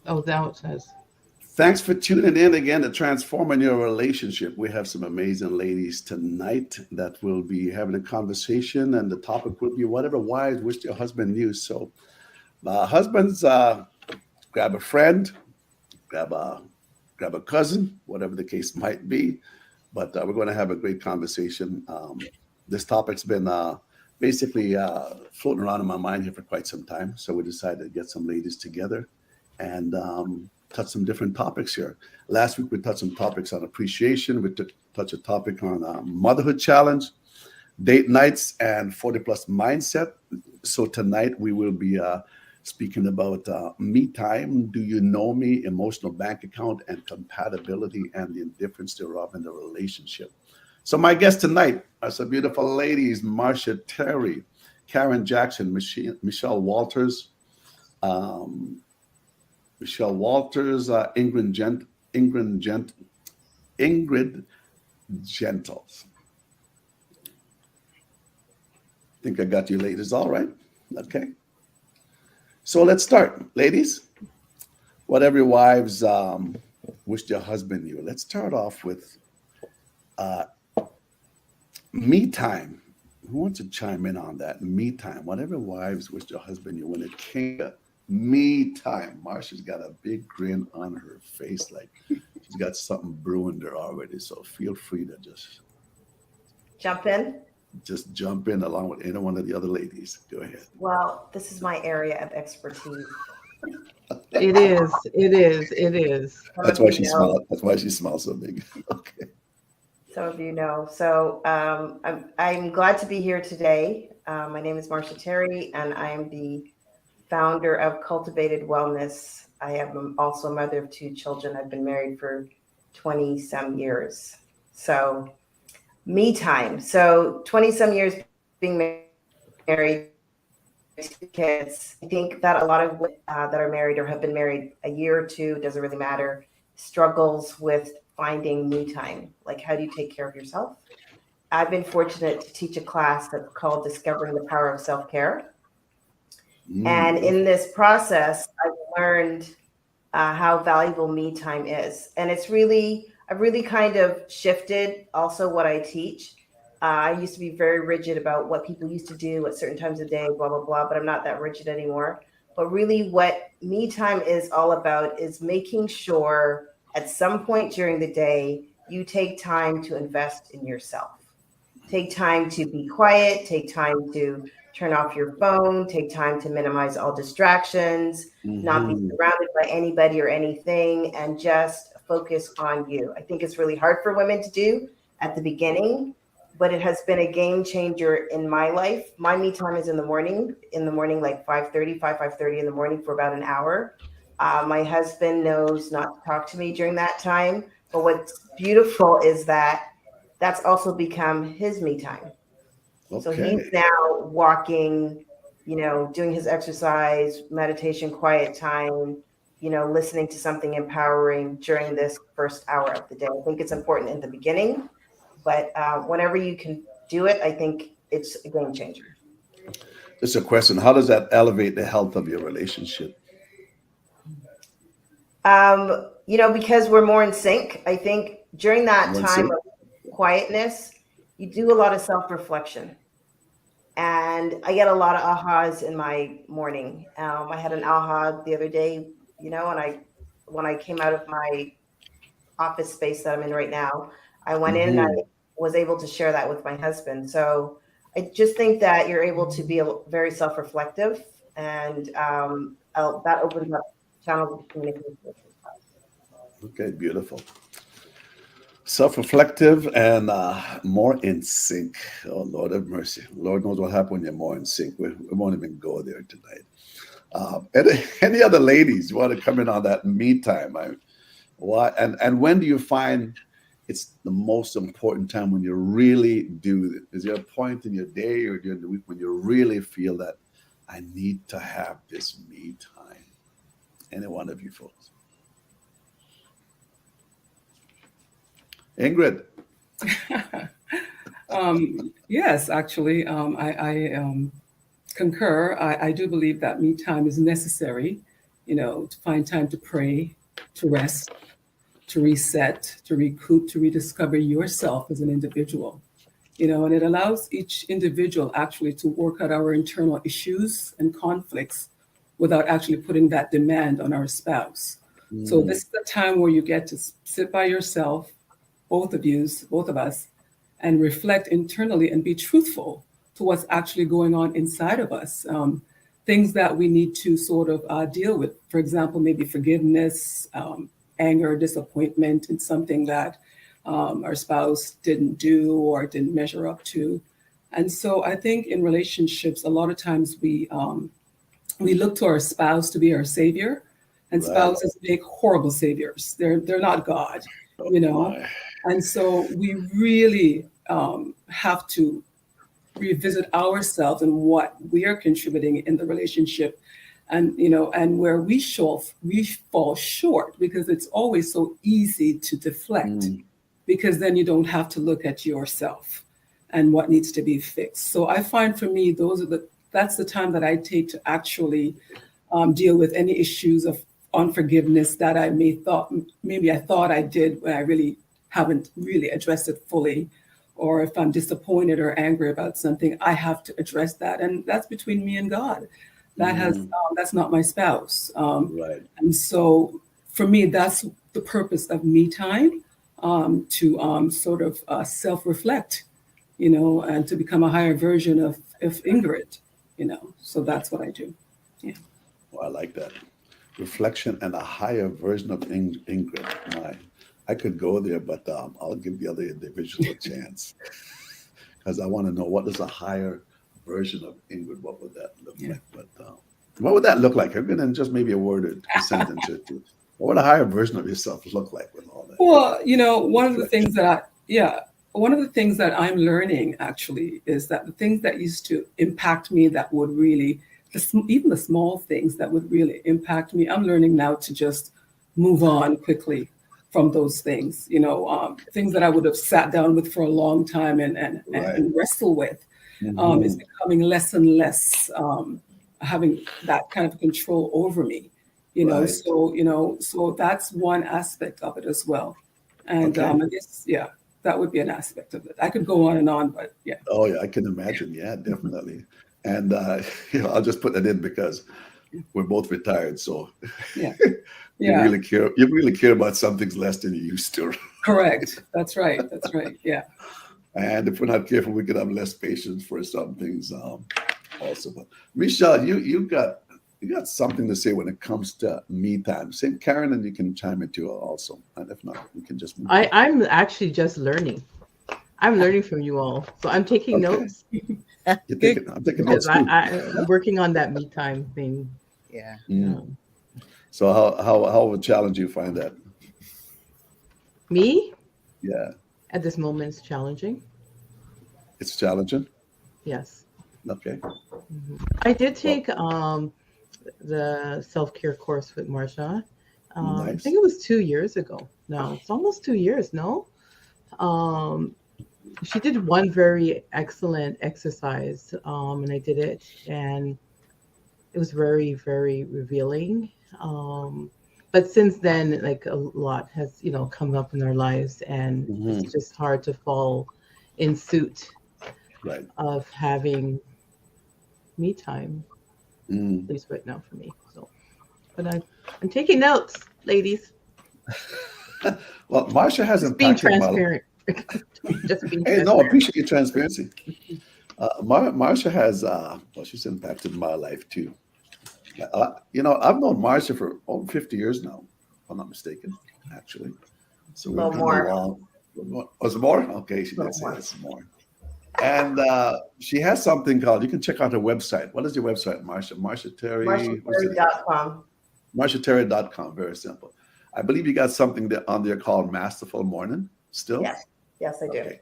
Oh, now it says. Thanks for tuning in again to Transforming Your Relationship. We have some amazing ladies tonight that will be having a conversation, and the topic will be whatever wives wish your husband knew. So, husbands, grab a friend, grab a grab a cousin, whatever the case might be. But we're going to have a great conversation. This topic's been basically floating around in my mind here for quite some time. So we decided to get some ladies together and touch some different topics here. Last week we touched some topics on appreciation. We took touch a topic on motherhood challenge, date nights, and 40 plus mindset. So tonight we will be speaking about me time, do you know me, emotional bank account, and compatibility and the indifference thereof in the relationship. So my guests tonight are some beautiful ladies: Marcia Terry, Karen Jackson, Michelle Walters, um, Ingrid Ingrid Gentles. I think I got you ladies all right. Okay. So let's start, ladies. Whatever your wives wished your husband knew. Let's start off with uh, me time. Who wants to chime in on that? Me time. Whatever wives wished your husband knew when it came to me time. Marcia's got a big grin on her face, like she's got something brewing there already. So feel free to Jump in. just jump in along with any one of the other ladies. Go ahead. Well, this is my area of expertise. It is. It is. It is. Some That's of why you she know. smiled. That's why she smiles so big. Okay. Some of you know. So I'm glad to be here today. My name is Marcia Terry, and I am the founder of Cultivated Wellness. I am also a mother of two children. I've been married for 20 some years. So me time. So 20 some years being married, two kids. I think that a lot of women that are married or have been married a year or two, doesn't really matter, struggles with finding me time. Like, how do you take care of yourself? I've been fortunate to teach a class that's called Discovering the Power of Self Care. And in Beautiful. this process, I've learned how valuable me time is. And I've really kind of shifted also what I teach. I used to be very rigid about what people used to do at certain times of day, blah, blah, blah, but I'm not that rigid anymore. But really, what me time is all about is making sure at some point during the day, you take time to invest in yourself. Take time to be quiet, take time to turn off your phone, take time to minimize all distractions, not be Hmm. surrounded by anybody or anything, and just focus on you. I think it's really hard for women to do at the beginning, but it has been a game changer in my life. My me time is in the morning like 5:30 in the morning for about an hour. My husband knows not to talk to me during that time. But what's beautiful is that that's also become his me time. So he's Okay. now walking, doing his exercise, meditation, quiet time, listening to something empowering during this first hour of the day. I think it's important in the beginning, but whenever you can do it, I think it's a game changer. Just a question. How does that elevate the health of your relationship? Because we're more in sync, I think during that One time sec. of quietness, you do a lot of self reflection. And I get a lot of ahas in my morning. I had an aha the other day, and when I came out of my office space that I'm in right now, I went in and I Hmm. was able to share that with my husband. So I just think that you're able to be very self-reflective, and that opens up channels of communication. Okay, beautiful. Self-reflective and more in sync. Oh Lord have mercy. Lord knows what happened when you're more in sync. We won't even go there tonight. Any other ladies you want to come in on that me time? Why and when do you find it's the most important time when you really do it? Is there a point in your day or during the week when you really feel that I need to have this me time? Any one of you folks? Ingrid. Yes, actually, I concur. I do believe that me time is necessary to find time to pray, to rest, to reset, to recoup, to rediscover yourself as an individual. And it allows each individual actually to work out our internal issues and conflicts without actually putting that demand on our spouse. So this is the time where you get to sit by yourself, both of us, and reflect internally and be truthful to what's actually going on inside of us. Things that we need to sort of deal with. For example, maybe forgiveness, anger, disappointment in something that our spouse didn't do or didn't measure up to. And so I think in relationships, a lot of times we look to our spouse to be our savior, and Right. spouses make horrible saviors. They're not God, you know. My. And so we really have to revisit ourselves and what we are contributing in the relationship, and and where we fall short, because it's always so easy to deflect, because then you don't have to look at yourself and what needs to be fixed. So I find for me, that's the time that I take to actually deal with any issues of unforgiveness that maybe I thought I did when I really haven't really addressed it fully. Or if I'm disappointed or angry about something, I have to address that, and that's between me and God. That's not my spouse. Right. And so for me, that's the purpose of me time, to sort of self-reflect, and to become a higher version of Ingrid, So that's what I do. Yeah. Well, I like that. Reflection and a higher version of Ingrid. I could go there, but I'll give the other individual a chance, because I want to know, what is a higher version of Ingrid? What would that look like? But what would that look like? I'm going to just maybe a word or a sentence or two. What would a higher version of yourself look like with all that? Well, one of the things that I'm learning actually is that the things that used to impact me, that would really, even the small things that would really impact me, I'm learning now to just move on quickly from those things, things that I would have sat down with for a long time and wrestle with, is becoming less and less, having that kind of control over me, Right. So that's one aspect of it as well. And Okay. I guess, that would be an aspect of it. I could go on, but yeah. Oh yeah, I can imagine. Yeah, definitely. And I'll just put that in because we're both retired, so Yeah. you Yeah. really care about some things less than you used to. Correct. That's right. Yeah. And if we're not careful, we could have less patience for some things also. But Michelle, you got something to say when it comes to me time. Say, Karen, and you can chime in too also. And if not, we can just move on. I'm actually just learning. I'm learning from you all. So I'm taking notes I'm taking because notes too. I'm working on that me time thing. Yeah. So how of a challenge you find that? Me Yeah, at this moment is challenging. it's challenging. Yes. Okay. I did take the self-care course with Marsha. I Nice. think it was 2 years ago. No, it's almost 2 years. No. She did one very excellent exercise, and I did it, and it was very, very revealing. But since then, like, a lot has, come up in our lives, and it's just hard to fall in suit Right. of having me time, Mm. at least right now for me. So, but I'm taking notes, ladies. Well, Marsha has Just being impacted my life. transparent. Just being Hey, no, I transparent. appreciate your transparency. Marsha has, she's impacted my life too. I've known Marsha for over 50 years now, if I'm not mistaken, actually. So we've Little come more. along. Was it more? Okay, she did say More. that's more. And she has something called, you can check out her website. What is your website, Marsha? Marsha Terry. MarshaTerry.com. MarshaTerry.com, very simple. I believe you got something on there called Masterful Morning still? Yes, I do. Okay.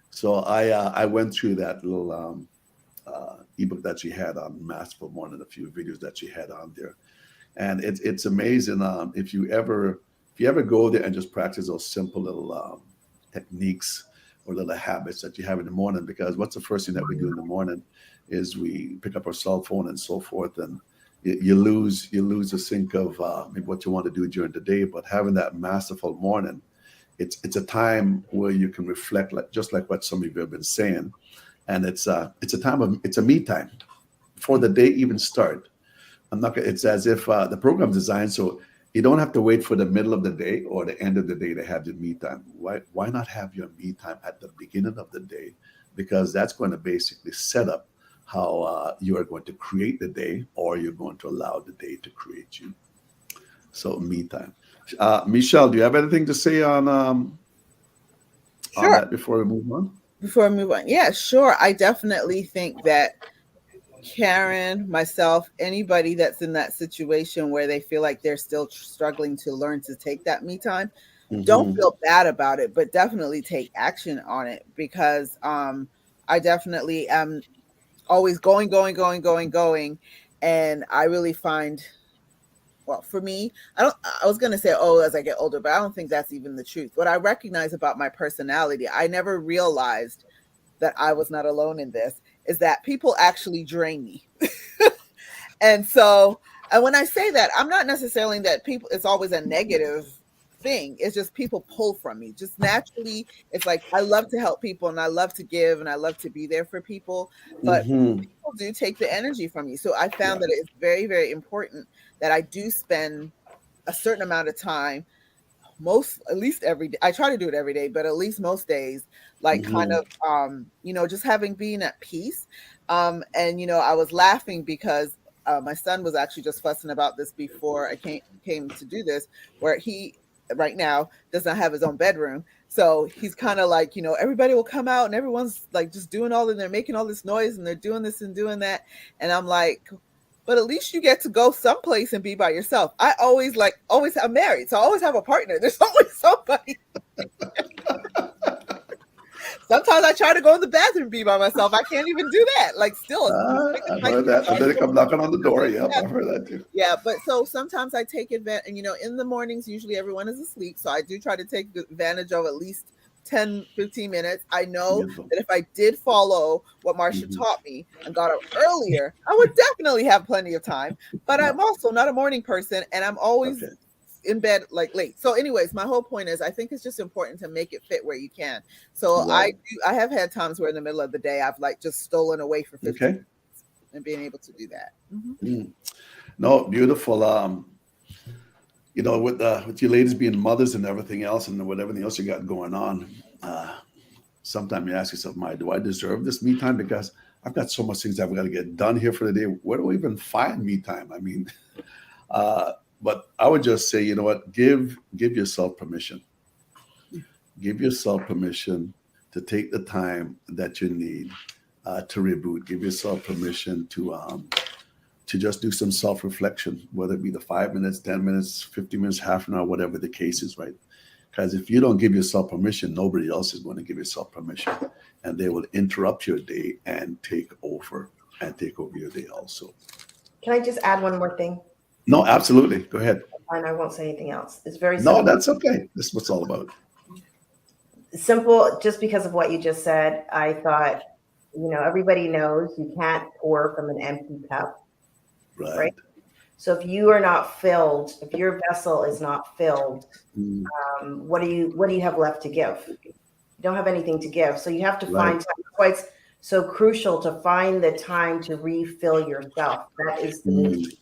So I went through that little ebook that she had on Masterful Morning, a few videos that she had on there, and it's amazing. If you ever go there and just practice those simple little techniques or little habits that you have in the morning, because what's the first thing that we do in the morning is we pick up our cell phone and so forth, and you lose a sync of maybe what you want to do during the day. But having that masterful morning, it's a time where you can reflect, like just like what some of you have been saying, and it's a me time before the day even start. I'm not. It's as if the program's designed so you don't have to wait for the middle of the day or the end of the day to have your me time. Why not have your me time at the beginning of the day? Because that's going to basically set up how you are going to create the day, or you're going to allow the day to create you. So me time. Michelle, do you have anything to say on Sure. that before we move on? Before I move on, yeah, sure. I definitely think that Karen, myself, anybody that's in that situation where they feel like they're still struggling to learn to take that me time, don't Hmm. feel bad about it, but definitely take action on it, because I definitely am always going, and I really find, well, for me, I was going to say, oh, as I get older, but I don't think that's even the truth. What I recognize about my personality, I never realized that I was not alone in this, is that people actually drain me. And so, and when I say that, I'm not necessarily that people, it's always a negative thing. It's just people pull from me just naturally. It's like I love to help people and I love to give and I love to be there for people, but Hmm. people do take the energy from you. So I found Yeah. that it's very, very important that I do spend a certain amount of time, most, at least every day. I try to do it every day, but at least most days, like kind Hmm. of just having, being at peace. And I was laughing because my son was actually just fussing about this before I came to do this, where he right now does not have his own bedroom. So he's kind of like, everybody will come out and everyone's like just doing all, and they're making all this noise and they're doing this and doing that. And I'm like, but at least you get to go someplace and be by yourself. I always, I'm married, so I always have a partner. There's always somebody. Sometimes I try to go in the bathroom and be by myself. I can't even do that. Like, still, as quick as I've my heard kids that. And are, then they come knocking on the I'm door. like, Yep, yeah, I've heard that too. yeah. But so sometimes I take advantage, and in the mornings, usually everyone is asleep. So I do try to take advantage of at least 10-15 minutes. I know Beautiful. that if I did follow what Marcia Hmm. taught me and got up earlier, I would definitely have plenty of time. But Yeah. I'm also not a morning person, and I'm always Okay. in bed like late. So anyways, my whole point is I think it's just important to make it fit where you can. So Right. I have had times where in the middle of the day I've like just stolen away for 15 Okay. minutes and being able to do that. Hmm. Mm. No, beautiful. With you ladies being mothers and everything else, and with everything else you got going on, sometimes you ask yourself, "My, do I deserve this me time? Because I've got so much things I've got to get done here for the day. Where do I even find me time? I mean, uh, but I would just say, you know what? Give yourself permission. Give yourself permission to take the time that you need to reboot. Give yourself permission to just do some self reflection, whether it be the 5 minutes, 10 minutes, 50 minutes, half an hour, whatever the case is, right? Because if you don't give yourself permission, nobody else is going to give yourself permission. And they will interrupt your day and take over your day also. Can I just add one more thing? No, absolutely. Go ahead. And I won't say anything else. It's very No, simple. that's okay. This is what it's all about. Simple, just because of what you just said. I thought, everybody knows you can't pour from an empty cup, Right. right? So if you are not filled, if your vessel is not filled, Mm, what do you have left to give? You don't have anything to give. So you have to right. find time. That's why it's so crucial to find the time to refill yourself. That is the Mm, mystery.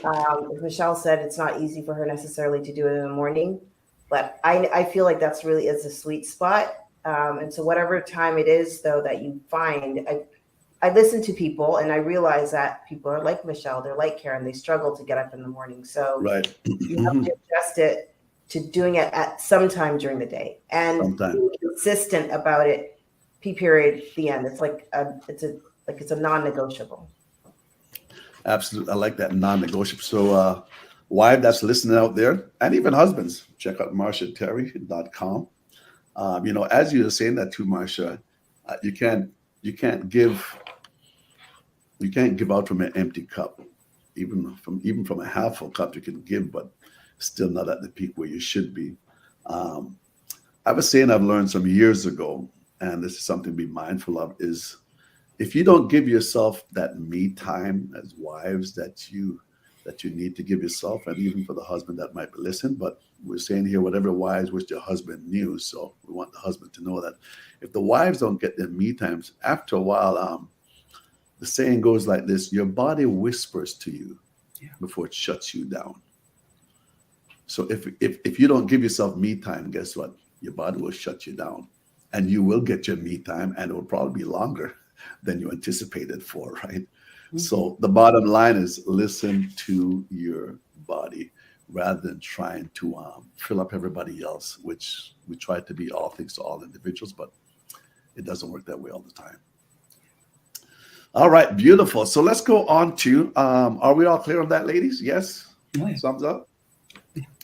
As Michelle said, it's not easy for her necessarily to do it in the morning, but I feel like that's really is a sweet spot. And so whatever time it is though that you find, I listen to people and I realize that people are like Michelle, they're like Karen, they struggle to get up in the morning. So right. you have to adjust it to doing it at some time during the day and Sometime. being consistent about it. P period. The end. It's like it's a non-negotiable. Absolutely. I like that non-negotiable. So wife that's listening out there, and even husbands, check out marshaterry.com. As you were saying that too, Marsha, you can't give out from an empty cup. Even from a half full cup you can give, but still not at the peak where you should be. Um, I have a saying I've learned some years ago, and this is something to be mindful of, is if you don't give yourself that me time as wives that you need to give yourself, and even for the husband that might be listening, but we're saying here, whatever wives wish their husband knew. So we want the husband to know that if the wives don't get their me times, after a while, the saying goes like this: your body whispers to you before it shuts you down. So if you don't give yourself me time, guess what? Your body will shut you down, and you will get your me time, and it will probably be longer than you anticipated for, right? Mm-hmm. So the bottom line is listen to your body rather than trying to fill up everybody else, which we try to be all things to all individuals, but it doesn't work that way all the time. All right, beautiful. So let's go on to, are we all clear on that, ladies? Yes? Yes. Thumbs up?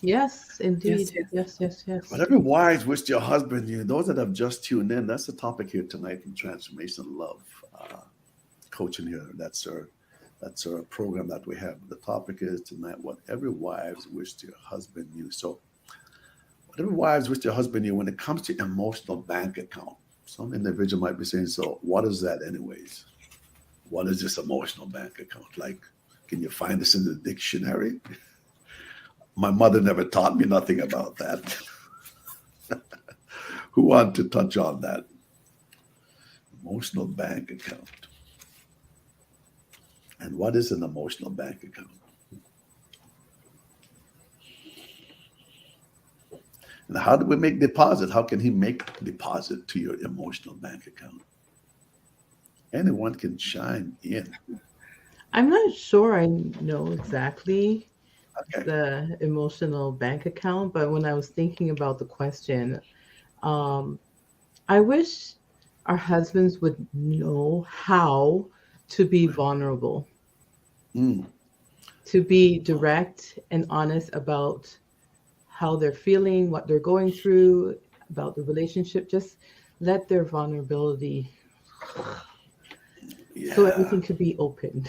Yes, indeed. Yes. Whatever wives wish your husband knew, those that have just tuned in, that's the topic here tonight from Transformation Love Coaching here. That's our program that we have. The topic is tonight, whatever wives wish your husband knew. So whatever wives wish your husband knew when it comes to emotional bank account, some individual might be saying, so what is that anyways? What is this emotional bank account? Like, can you find this in the dictionary? My mother never taught me nothing about that. Who want to touch on that? Emotional bank account. And what is an emotional bank account? And how do we make deposit? How can he make deposit to your emotional bank account? Anyone can chime in. I'm not sure I know exactly the emotional bank account, but when I was thinking about the question, I wish our husbands would know how to be vulnerable, to be direct and honest about how they're feeling, what they're going through, about the relationship. Just let their vulnerability so everything could be opened.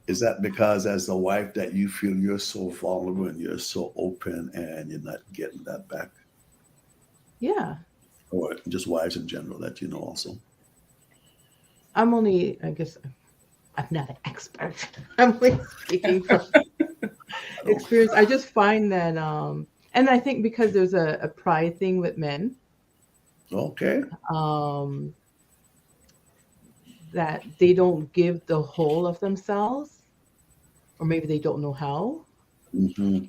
Is that because as a wife that you feel you're so vulnerable and you're so open and you're not getting that back? Yeah. Or just wives in general that you know also? I'm only, I guess, I'm not an expert. I'm only speaking from experience. I just find that, and I think because there's a pride thing with men. Okay. That they don't give the whole of themselves, or maybe they don't know how. Mm-hmm.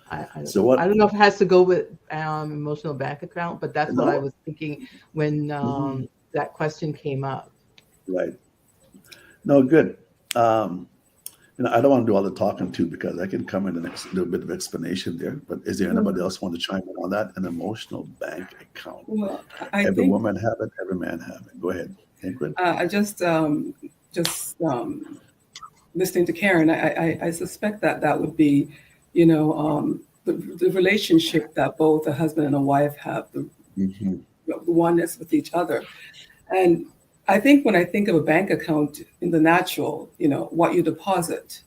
I don't know if it has to go with emotional bank account, but that's what I was thinking when that question came up. Right. No, good. I don't want to do all the talking too, because I can come in the next little bit of explanation there. But is there anybody else want to chime in on that? An emotional bank account. Well, every woman have it, every man have it. Go ahead. I just listening to Karen, I suspect that would be, the relationship that both a husband and a wife have, the oneness with each other. And I think when I think of a bank account in the natural, what you deposit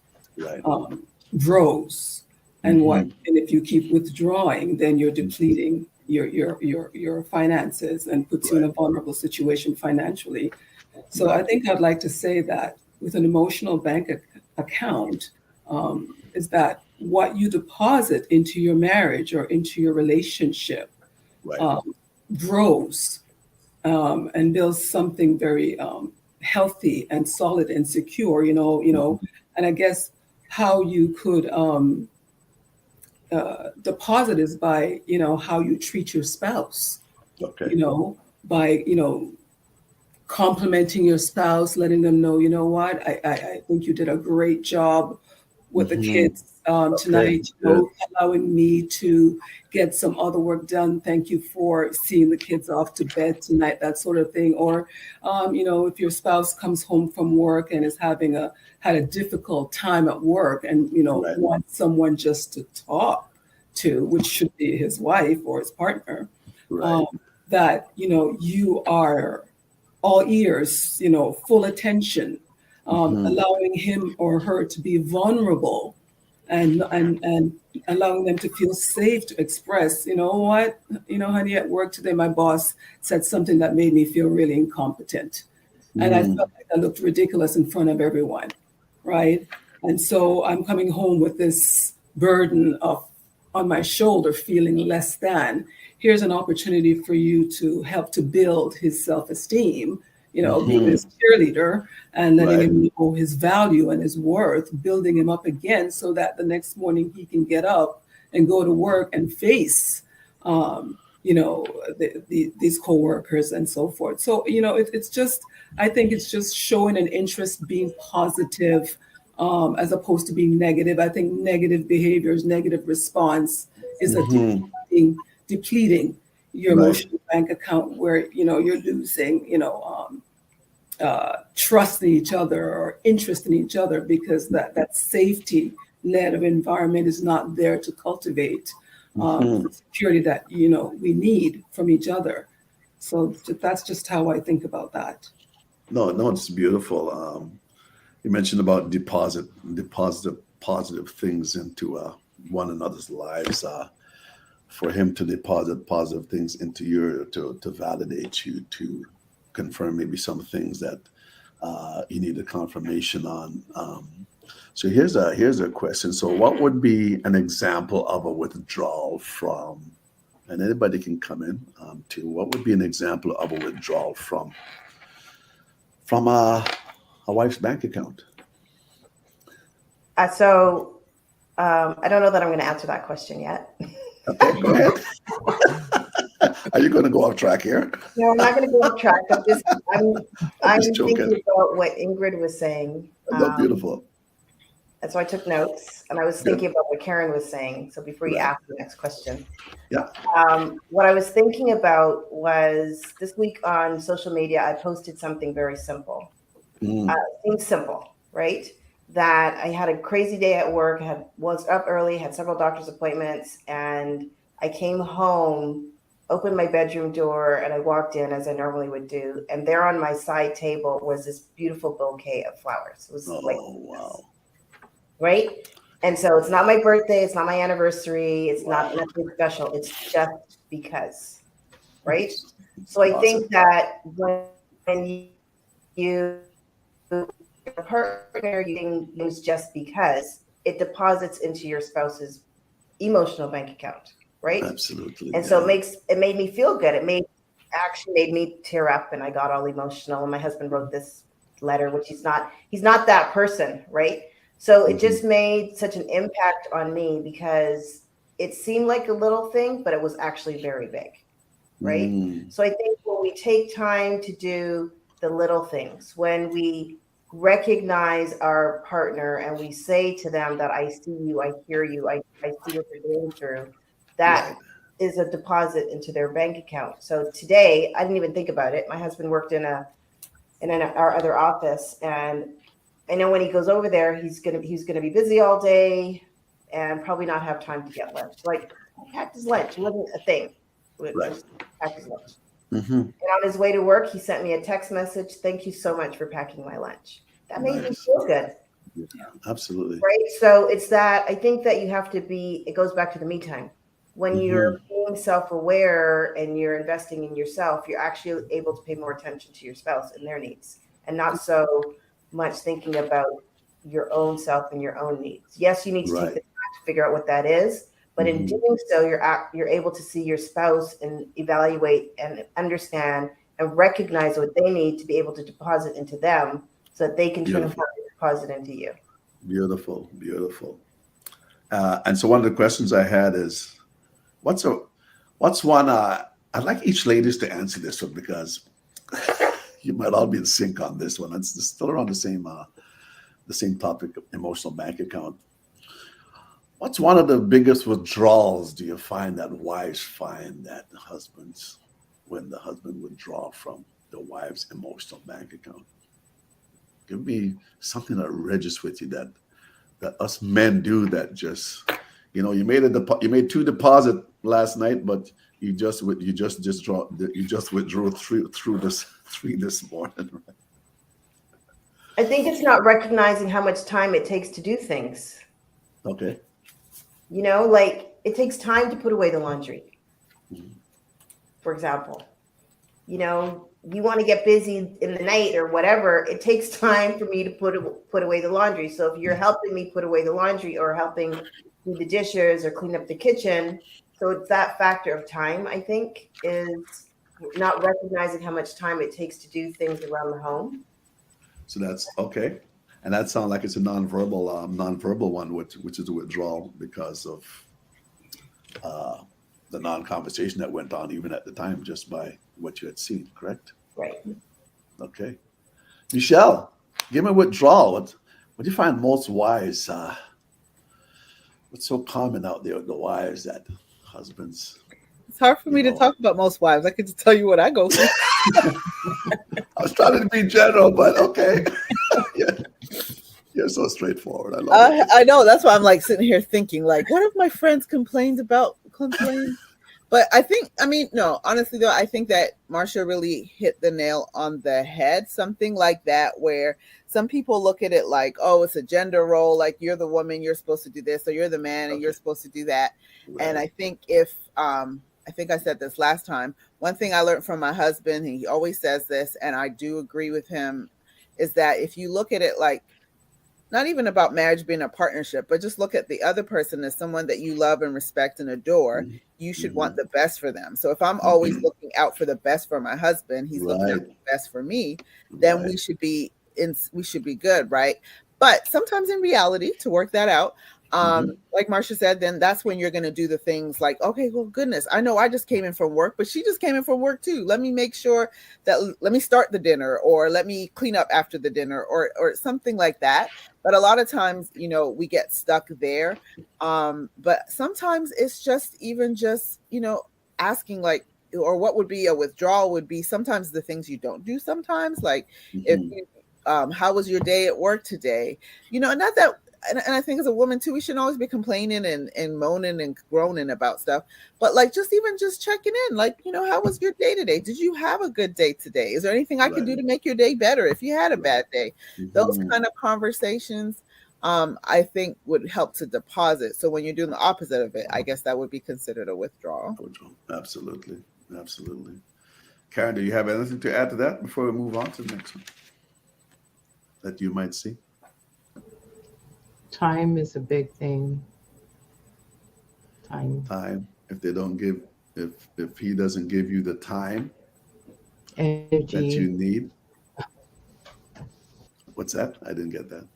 grows, and if you keep withdrawing, then you're depleting your finances and puts you in a vulnerable situation financially. So I think I'd like to say that with an emotional bank account is that what you deposit into your marriage or into your relationship grows and builds something very healthy and solid and secure. And I guess how you could deposit is by how you treat your spouse. By complimenting your spouse, letting them know, what, I think you did a great job with the kids tonight, allowing me to get some other work done. Thank you for seeing the kids off to bed tonight, that sort of thing. Or, if your spouse comes home from work and is had a difficult time at work and, wants someone just to talk to, which should be his wife or his partner, that, you are all ears, full attention, allowing him or her to be vulnerable and allowing them to feel safe to express, you know what, honey, at work today, my boss said something that made me feel really incompetent. And I felt Mm, like I looked ridiculous in front of everyone, right? And so I'm coming home with this burden of on my shoulder, feeling less than. Here's an opportunity for you to help to build his self-esteem, being mhm. his cheerleader and letting Right. him know his value and his worth, building him up again so that the next morning he can get up and go to work and face um, these coworkers and so forth. So, it's just, I think it's just showing an interest, being positive, as opposed to being negative. I think negative behaviors, negative response is a Mhm. depleting your Right. emotional bank account where, you're losing, trust in each other or interest in each other because that safety net of environment is not there to cultivate the Mhm. security that we need from each other. So that's just how I think about that. No, no, it's beautiful. You mentioned about deposit positive things into one another's lives. For him to deposit positive things into your to validate you, to confirm maybe some things that you need a confirmation on. So here's a question. So what would be an example of a withdrawal from? And anybody can come in to what would be an example of a withdrawal from a wife's bank account? I don't know that I'm going to answer that question yet. Okay, go ahead. Are you going to go off track here? No, I'm not going to go off track. I'm I'm I'm just joking. thinking about what Ingrid was saying. That's beautiful. And so I took notes, and I was Good. thinking about what Karen was saying. So before you Right. ask the next question, Yeah. what I was thinking about was this week on social media, I posted something very simple. Mm, Seems simple, right? That I had a crazy day at work. Was up early, had several doctor's appointments, and I came home, opened my bedroom door, and I walked in as I normally would do. And there on my side table was this beautiful bouquet of flowers. It was like oh this, wow. right? And so it's not my birthday, it's not my anniversary, it's not Wow. nothing special. It's just because, right? It's So I awesome. think that when you partner using use just because it deposits into your spouse's emotional bank account, right? Absolutely. And so Yeah. it made me feel good. It made me tear up and I got all emotional. And my husband wrote this letter, which he's not that person, right? So it Hmm. just made such an impact on me because it seemed like a little thing, but it was actually very big, right? Mm, So I think when we take time to do the little things, when we recognize our partner and we say to them that I see you, I hear you, I see what they're going through, that right. is a deposit into their bank account. So today, I didn't even think about it. My husband worked in our other office, and I know when he goes over there, he's gonna be busy all day and probably not have time to get lunch. Like I packed his lunch. It wasn't a thing. Right. Just packed his lunch. Hmm. And on his way to work, he sent me a text message. Thank you so much for packing my lunch. That made me Nice. feel good, Yeah, absolutely. right? So it's that I think that you have to be. It goes back to the me time. When Hmm. you're being self-aware and you're investing in yourself, you're actually able to pay more attention to your spouse and their needs, and not so much thinking about your own self and your own needs. Yes, you need to take Right. the time to figure out what that is, but in Hmm. doing so, you're able to see your spouse and evaluate and understand and recognize what they need to be able to deposit into them, so that they can turn around Beautiful. and deposit into you. Beautiful. Beautiful. And so one of the questions I had is, what's a what's one? I'd like each ladies to answer this one because you might all be in sync on this one. It's still around the same topic of emotional bank account. What's one of the biggest withdrawals do you find that wives find that husbands, when the husband withdraw from the wife's emotional bank account? Give me something that registers with you that us men do that just, you made two deposit last night, but you just withdrew three this morning. I think it's not recognizing how much time it takes to do things. Okay. Like it takes time to put away the laundry, Mhm. for example. You want to get busy in the night or whatever, it takes time for me to put away the laundry. So if you're helping me put away the laundry or helping do the dishes or clean up the kitchen, so it's that factor of time, I think, is not recognizing how much time it takes to do things around the home. So that's okay. And that sounds like it's a nonverbal one, which is a withdrawal because of uh, the non-conversation that went on even at the time, just by what you had seen. Correct? Right. Okay. Michelle, give me a withdrawal. What do you find most wise? What's so common out there with the wives that husbands, It's hard for you me to know? talk about most wives. I could just tell you what I go through. I was trying to be general, but okay. Yeah, you're so straightforward. I love it. I know. That's why I'm like sitting here thinking, like, what if my friends complained? But I mean, no, honestly though, I think that Marsha really hit the nail on the head. Something like that, where some people look at it like, oh, it's a gender role, like you're the woman, you're supposed to do this, or you're the man and Okay. you're supposed to do that. And Right. I think I think I said this last time, one thing I learned from my husband, and he always says this, and I do agree with him, is that if you look at it like, not even about marriage being a partnership, but just look at the other person as someone that you love and respect and adore. You should Mm-hmm. want the best for them. So if I'm always looking out for the best for my husband, he's looking out Right. for the best for me, then Right. we should be good, right? But sometimes in reality, to work that out, Mm-hmm. like Marcia said, then that's when you're going to do the things like, okay, well, goodness, I know I just came in from work, but she just came in from work too. Let me make sure that let me start the dinner, or let me clean up after the dinner, or something like that. But a lot of times, we get stuck there. But sometimes it's just even just, asking like, or what would be a withdrawal would be sometimes the things you don't do sometimes. Like if Mm-hmm. you, how was your day at work today? And not that, and I think as a woman too, we shouldn't always be complaining and moaning and groaning about stuff. But like just even just checking in, like, how was your day today? Did you have a good day today? Is there anything I could do Right. to make your day better if you had a Right. bad day? Those Mm-hmm. kind of conversations, I think would help to deposit. So when you're doing the opposite of it, I guess that would be considered a withdrawal. Absolutely. Absolutely. Karen, do you have anything to add to that before we move on to the next one that you might see? Time is a big thing. Time, Time. If they don't give, if he doesn't give you the time that energy, you need, what's that? I didn't get that.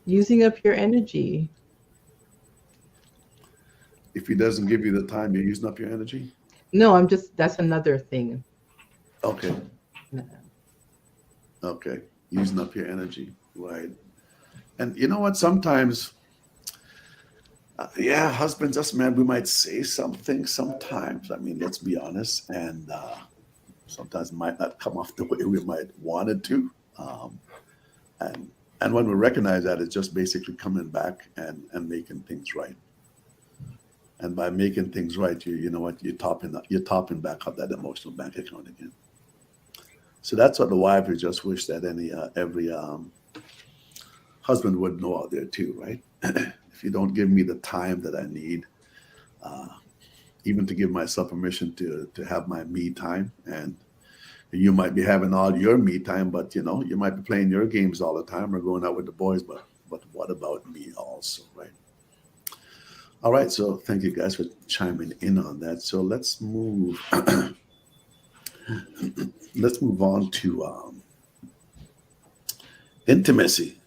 using up your energy. If he doesn't give you the time, you're using up your energy. No, that's another thing. Okay. No. Okay. Using up your energy. Right. And you know what? Sometimes, yeah, husbands, us men, we might say something sometimes. I mean, let's be honest. And sometimes it might not come off the way we might want it to. Um, and and when we recognize that, it's just basically coming back and making things right. And by making things right, you know what, you're topping back up that emotional bank account again. So that's what the wife would just wish that every husband would know out there too, right? If you don't give me the time that I need, uh, even to give myself permission to have my me time, and you might be having all your me time, but you might be playing your games all the time or going out with the boys, but what about me also, right? All right, so thank you guys for chiming in on that. So let's move on to intimacy.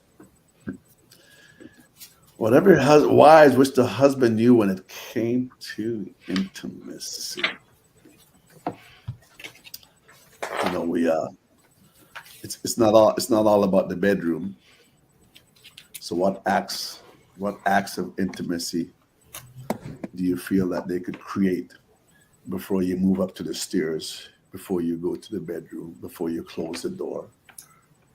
Whatever wives wish the husband knew when it came to intimacy. We it's not all about the bedroom. So what acts of intimacy do you feel that they could create before you move up to the stairs, before you go to the bedroom, before you close the door?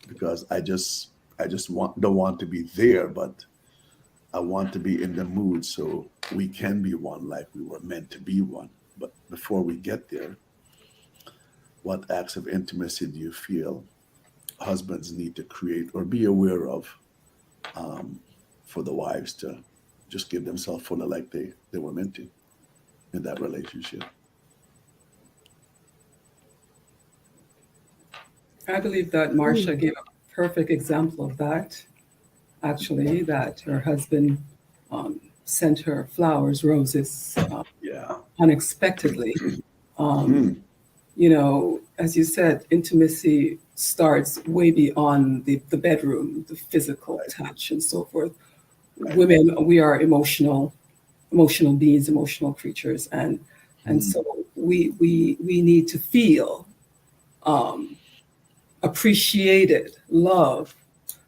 Because I just don't want to be there, but I want to be in the mood so we can be one like we were meant to be one. But before we get there, what acts of intimacy do you feel husbands need to create or be aware of for the wives to just give themselves fully like they were meant to in that relationship. I believe that Marcia gave a perfect example of that, actually, that her husband sent her flowers, roses, Yeah. unexpectedly. Um, Mm, as you said, intimacy starts way beyond the bedroom, the physical right, touch and so forth. right. Women, we are emotional beings, emotional creatures, and Mm, so we need to feel um, appreciated, love,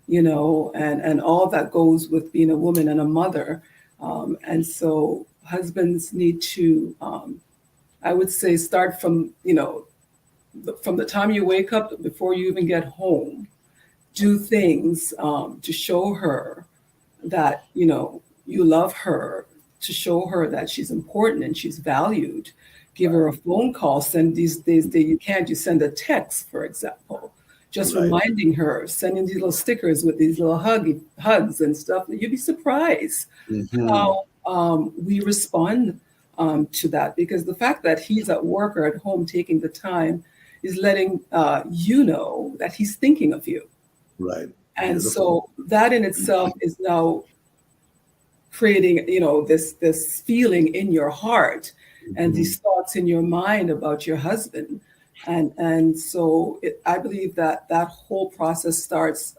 and all that goes with being a woman and a mother. And so husbands need to, I would say, start from, from the time you wake up before you even get home, do things to show her that, you love her, to show her that she's important and she's valued. Give her a phone call. Send these days that you can't, you send a text, for example, just right. reminding her, sending these little stickers with these little hugs and stuff. You'd be surprised Hmm. how we respond to that, because the fact that he's at work or at home taking the time is letting you know that he's thinking of you. Right. And Beautiful. so that in itself is now creating, this feeling in your heart and Hmm. these thoughts in your mind about your husband. And so I believe that that whole process starts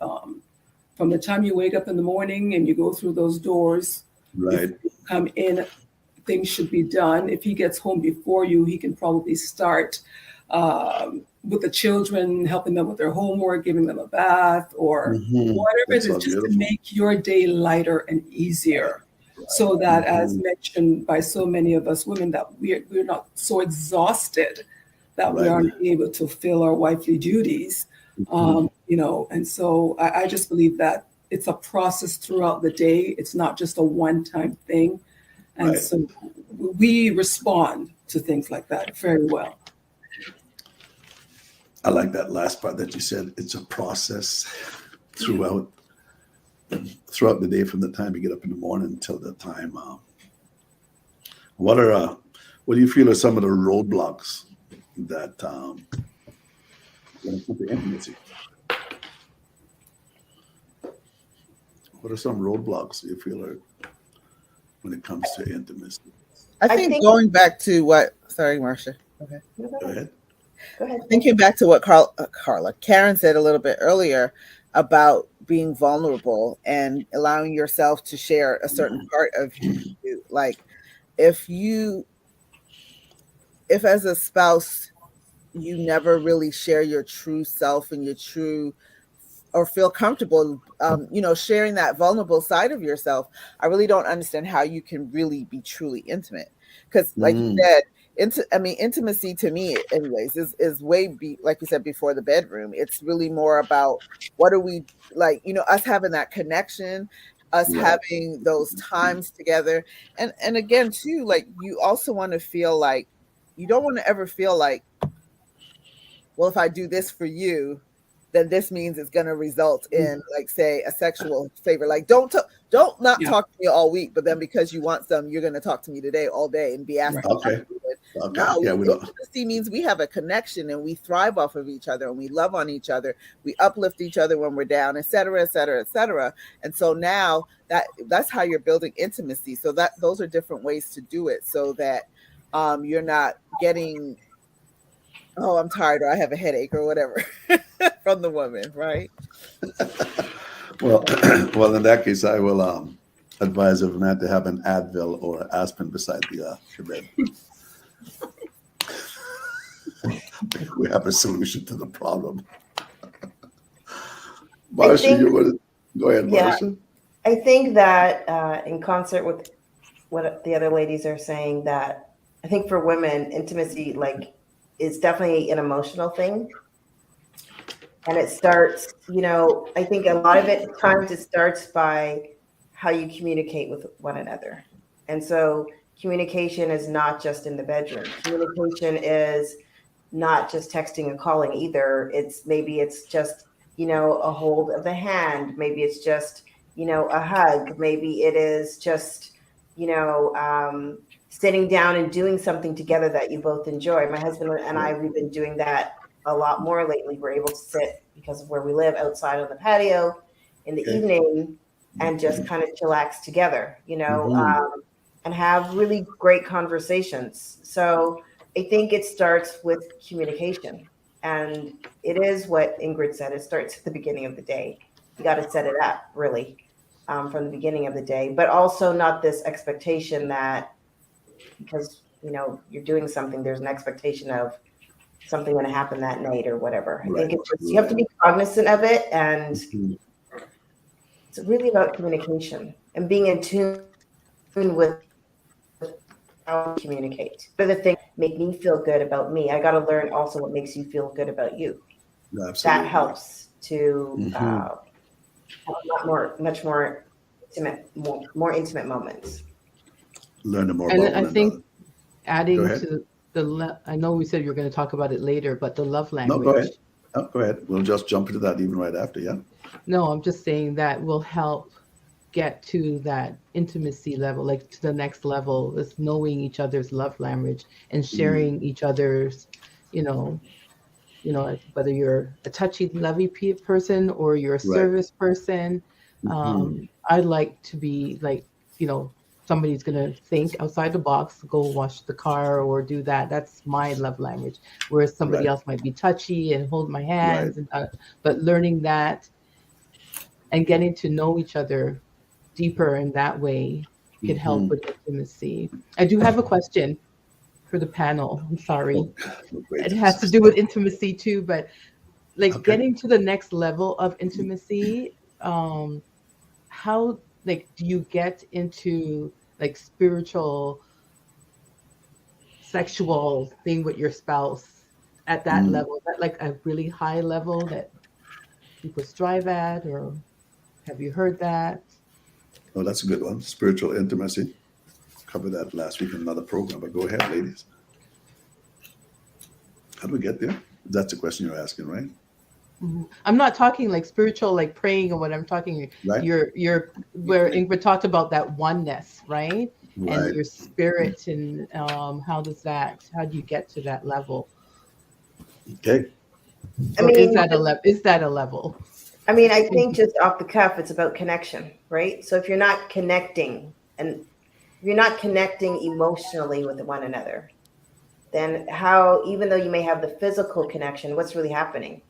from the time you wake up in the morning and you go through those doors. Before Right. you come in, things should be done. If he gets home before you, he can probably start with the children, helping them with their homework, giving them a bath, or Hmm. whatever it That's is, so just to beautiful. make your day lighter and Right. easier. Right. So that, as Hmm. mentioned by so many of us women, that we're not so exhausted that we Right. aren't able to fill our wifely duties. Hmm. And so I just believe that it's a process throughout the day. It's not just a one-time thing. And Right. so we respond to things like that very well. I like that last part that you said. It's a process Yeah. throughout the day, from the time you get up in the morning until the time. What are what do you feel are some of the roadblocks that when it comes to intimacy? What are some roadblocks you feel are when it comes to intimacy? I I think think, going back to what, sorry, Marcia. Okay. no, Go ahead. go ahead. Thinking back to what Karen said a little bit earlier about being vulnerable and allowing yourself to share a certain part of you. Like if you, if as a spouse, you never really share your true self and your true or feel comfortable sharing that vulnerable side of yourself, I really don't understand how you can really be truly intimate. Because like you Mm, said, intimacy to me anyways is like you said, before the bedroom. It's really more about what are we, like, us having that connection, us right. having those times together. And again too, like, you also want to feel like, you don't want to ever feel like, well, if I do this for you, then this means it's going to result in, like, say, a sexual favor. Like, don't not Yeah. talk to me all week, but then because you want some, you're going to talk to me today all day and be Right. asking how Okay. I'm doing. Okay. No, Yeah, we don't. intimacy means we have a connection and we thrive off of each other and we love on each other. We uplift each other when we're down, et cetera, et cetera, et cetera. And so now that's how you're building intimacy. So that those are different ways to do it, so that you're not getting, oh, I'm tired, or I have a headache, or whatever from the woman, right? Well, well, in that case, I will advise of man to have an Advil or aspirin beside the bed. We have a solution to the problem. I Marcia, think, you want to go ahead, yeah, Marcia? I think that in concert with what the other ladies are saying, that I think for women, intimacy, like, is definitely an emotional thing. And it starts, I think a lot of it times it starts by how you communicate with one another. And so communication is not just in the bedroom. Communication is not just texting and calling either. Maybe it's just, a hold of the hand. Maybe it's just, a hug. Maybe it is just, sitting down and doing something together that you both enjoy. My husband and I, Right. we've been doing that a lot more lately. We're able to sit because of where we live outside on the patio in the Okay. evening and just kind of chillax together, Mhm. and have really great conversations. So I think it starts with communication. And it is what Ingrid said, it starts at the beginning of the day. You got to set it up really, from the beginning of the day, but also not this expectation that because you're doing something, there's an expectation of something going to happen that night or whatever. I Right. think it's just you have to Right. be cognizant of it, and Mhm. it's really about communication and being in tune with how to communicate. But the things make me feel good about me, I got to learn also what makes you feel good about you. That Absolutely. helps to Mhm. have a lot more, much more intimate, more intimate moments. Learning more And about I one think another. Go adding ahead. to I know we said we were going to talk about it later, but the love No, go language. ahead. Oh, go ahead. We'll just jump into that even right after. Yeah. No, I'm just saying that will help get to that intimacy level, like to the next level, is knowing each other's love language and Mm. sharing each other's, you know, like whether you're a touchy, lovey person or you're a Right. service person. Mhm. I like to be like, somebody's gonna think outside the box, go wash the car or do that. That's my love language. Whereas somebody Right. else might be touchy and hold my Right. hands, and but learning that and getting to know each other deeper in that way could help Mhm. with intimacy. I do have a question for the panel. I'm sorry. Oh, great. It has to do with intimacy too, but like Okay. getting to the next level of intimacy, how like do you get into like spiritual sexual thing with your spouse at that Mm. level? Is that like a really high level that people strive at, or have you heard that? Oh, that's a good one. Spiritual intimacy. Covered that last week in another program. But go ahead, ladies. How do we get there? That's the question you're asking, right? Mhm. I'm not talking like spiritual, like praying or what. I'm talking Right. your You where connect. Ingrid talked about that oneness, right? And Right. your spirit, and how do you get to that level? Okay. I Or is mean, that a level? Is that a level? I think just off the cuff, it's about connection, right? So if you're not connecting and if you're not connecting emotionally with one another, then how, even though you may have the physical connection, what's really happening?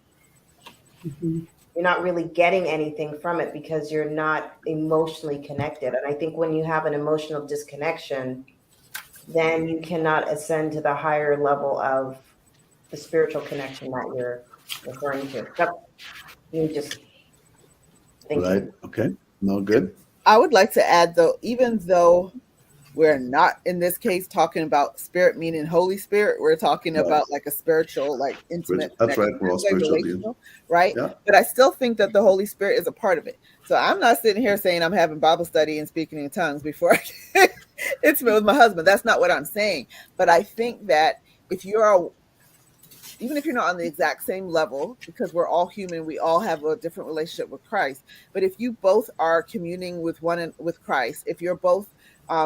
Mhm. You're not really getting anything from it because you're not emotionally connected. And I think when you have an emotional disconnection, then you cannot ascend to the higher level of the spiritual connection that you're referring to. That's me just Right. thinking. Okay. No good. I would like to add though, even though we're not in this case talking about spirit meaning Holy Spirit, we're talking Right. about like a spiritual, like intimate That's right. connection We're all that way, spiritual beings. relational, right? Yeah. But I still think that the Holy Spirit is a part of it. So I'm not sitting here saying I'm having Bible study and speaking in tongues before I get intimate with my husband. That's not what I'm saying. But I think that if you're even if you're not on the exact same level, because we're all human, we all have a different relationship with Christ. But if you both are communing with with Christ, if you're both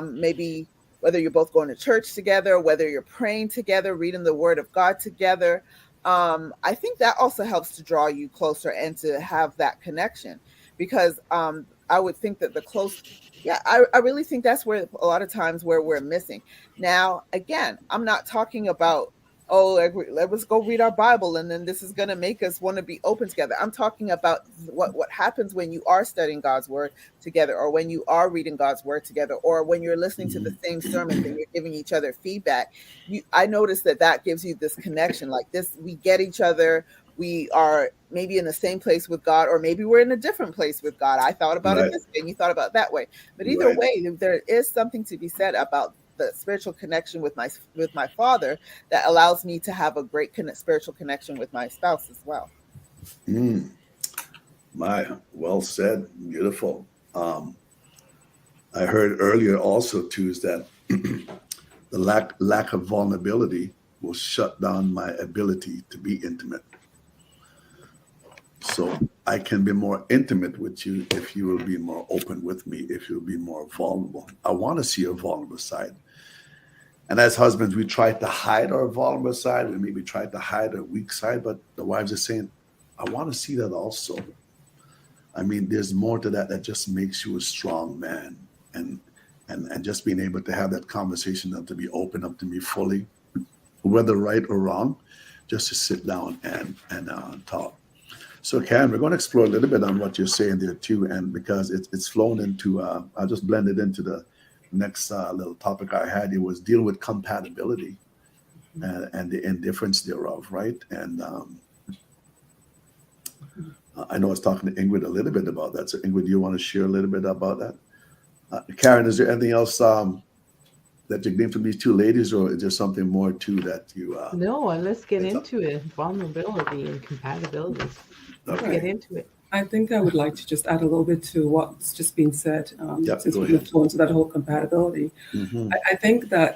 maybe whether you're both going to church together, whether you're praying together, reading the Word of God together, I think that also helps to draw you closer and to have that connection. Because I would think that the close, yeah, I really think that's where a lot of times where we're missing. Now, again, I'm not talking about oh, like, let's go read our Bible, and then this is going to make us want to be open together. I'm talking about what happens when you are studying God's word together, or when you are reading God's word together, or when you're listening to the Mhm. same sermons and you're giving each other feedback. I notice that gives you this connection, like this. We get each other. We are maybe in the same place with God, or maybe we're in a different place with God. I thought about it Right. this way, and you thought about it that way. But either Right. way, there is something to be said about the spiritual connection with my father that allows me to have a great spiritual connection with my spouse as well. Mm. My, well said. Beautiful. I heard earlier also too is that the lack of vulnerability will shut down my ability to be intimate. So I can be more intimate with you if you will be more open with me, if you'll be more vulnerable. I want to see your vulnerable side. And as husbands, we try to hide our vulnerable side. We maybe try to hide our weak side, but the wives are saying, I want to see that also. I mean, there's more to that that just makes you a strong man. And and just being able to have that conversation and to be open up to me fully, whether right or wrong, just to sit down and talk. So, Karen, we're going to explore a little bit on what you're saying there too, and because it's flown into, I'll just blend it into the next little topic I had. It was deal with compatibility and the indifference thereof, right? And I know I was talking to Ingrid a little bit about that. So, Ingrid, do you want to share a little bit about that? Karen, is there anything else that you gleaned from these two ladies, or is there something more too that you? No, and let's get It's up. into it. Vulnerability and compatibility. Let's Okay. get into it. I think I would like to just add a little bit to what's just been said, Yep, since go we ahead. moved on to that whole compatibility. Mm-hmm. I think that,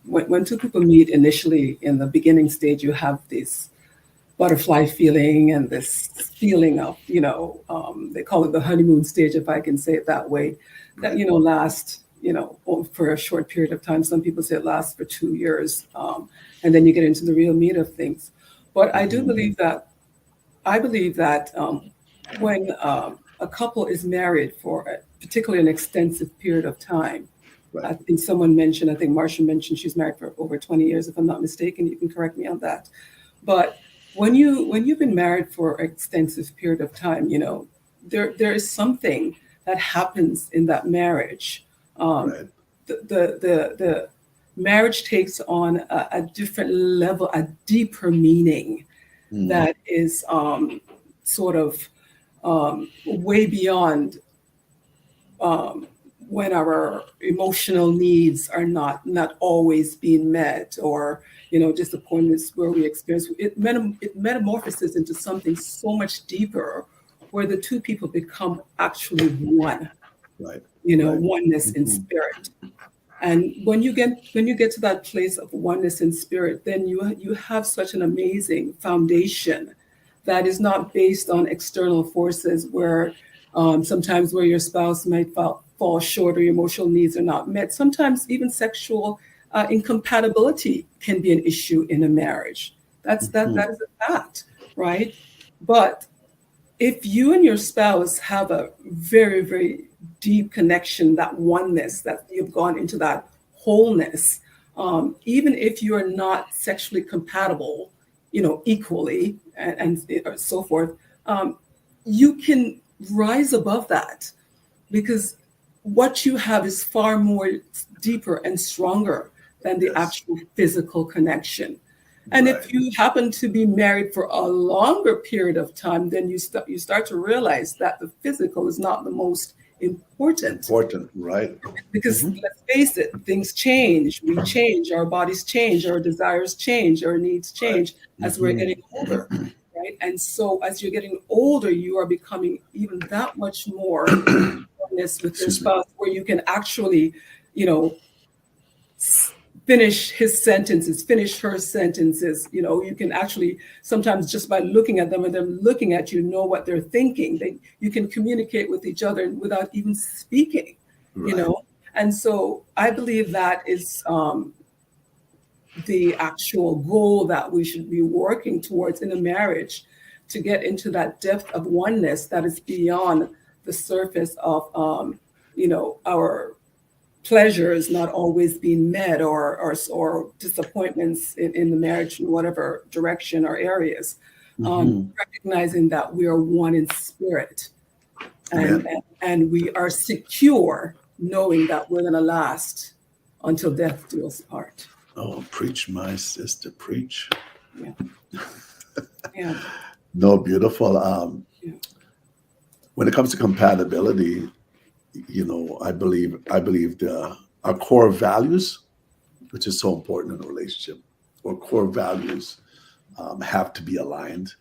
when two people meet initially in the beginning stage, you have this butterfly feeling and this feeling of, they call it the honeymoon stage, if I can say it that way, that, Right. lasts, for a short period of time. Some people say it lasts for 2 years. And then you get into the real meat of things. But I do Mhm. believe that when a couple is married for particularly an extensive period of time, I Right. think I think Marcia mentioned she's married for over 20 years, if I'm not mistaken. You can correct me on that. But when you've been married for an extensive period of time, there is something that happens in that marriage. Um, Right. the marriage takes on a different level, a deeper meaning Mm. that is sort of way beyond um, when our emotional needs are not always being met, or disappointments where we experience it metamorphoses into something so much deeper, where the two people become actually one, Right. Right. oneness in Mhm. spirit. And when you get to that place of oneness in spirit, then you have such an amazing foundation that is not based on external forces, where sometimes where your spouse might fall short or your emotional needs are not met. Sometimes even sexual incompatibility can be an issue in a marriage. That Mhm. is a fact, right? But if you and your spouse have a very, very deep connection, that oneness, that you've gone into that wholeness, even if you are not sexually compatible, equally, and so forth, um, you can rise above that, because what you have is far more deeper and stronger than the Yes. actual physical connection. And Right. if you happen to be married for a longer period of time, then you start to realize that the physical is not the most important, Important. Right. because Mhm. let's face it, things change, we change, our bodies change, our desires change, our needs Right. change as we're Mhm. getting older, right? And so as you're getting older, you are becoming even that much more oneness with your Excuse me. spouse, where you can actually, you know, finish his sentences, finish her sentences. You can actually sometimes, just by looking at them and them looking at you, know what they're thinking. You can communicate with each other without even speaking, you Right. know. And so I believe that is the actual goal that we should be working towards in a marriage, to get into that depth of oneness that is beyond the surface of, our pleasures not always being met, or disappointments in the marriage in whatever direction or areas. Mhm. Recognizing that we are one in spirit, and, Amen. and and we are secure, knowing that we're going to last until death do us part. Oh, preach, my sister, preach. Yeah, yeah, No, beautiful. yeah. When it comes to compatibility, I believe our core values, which is so important in a relationship, or core values, have to be aligned.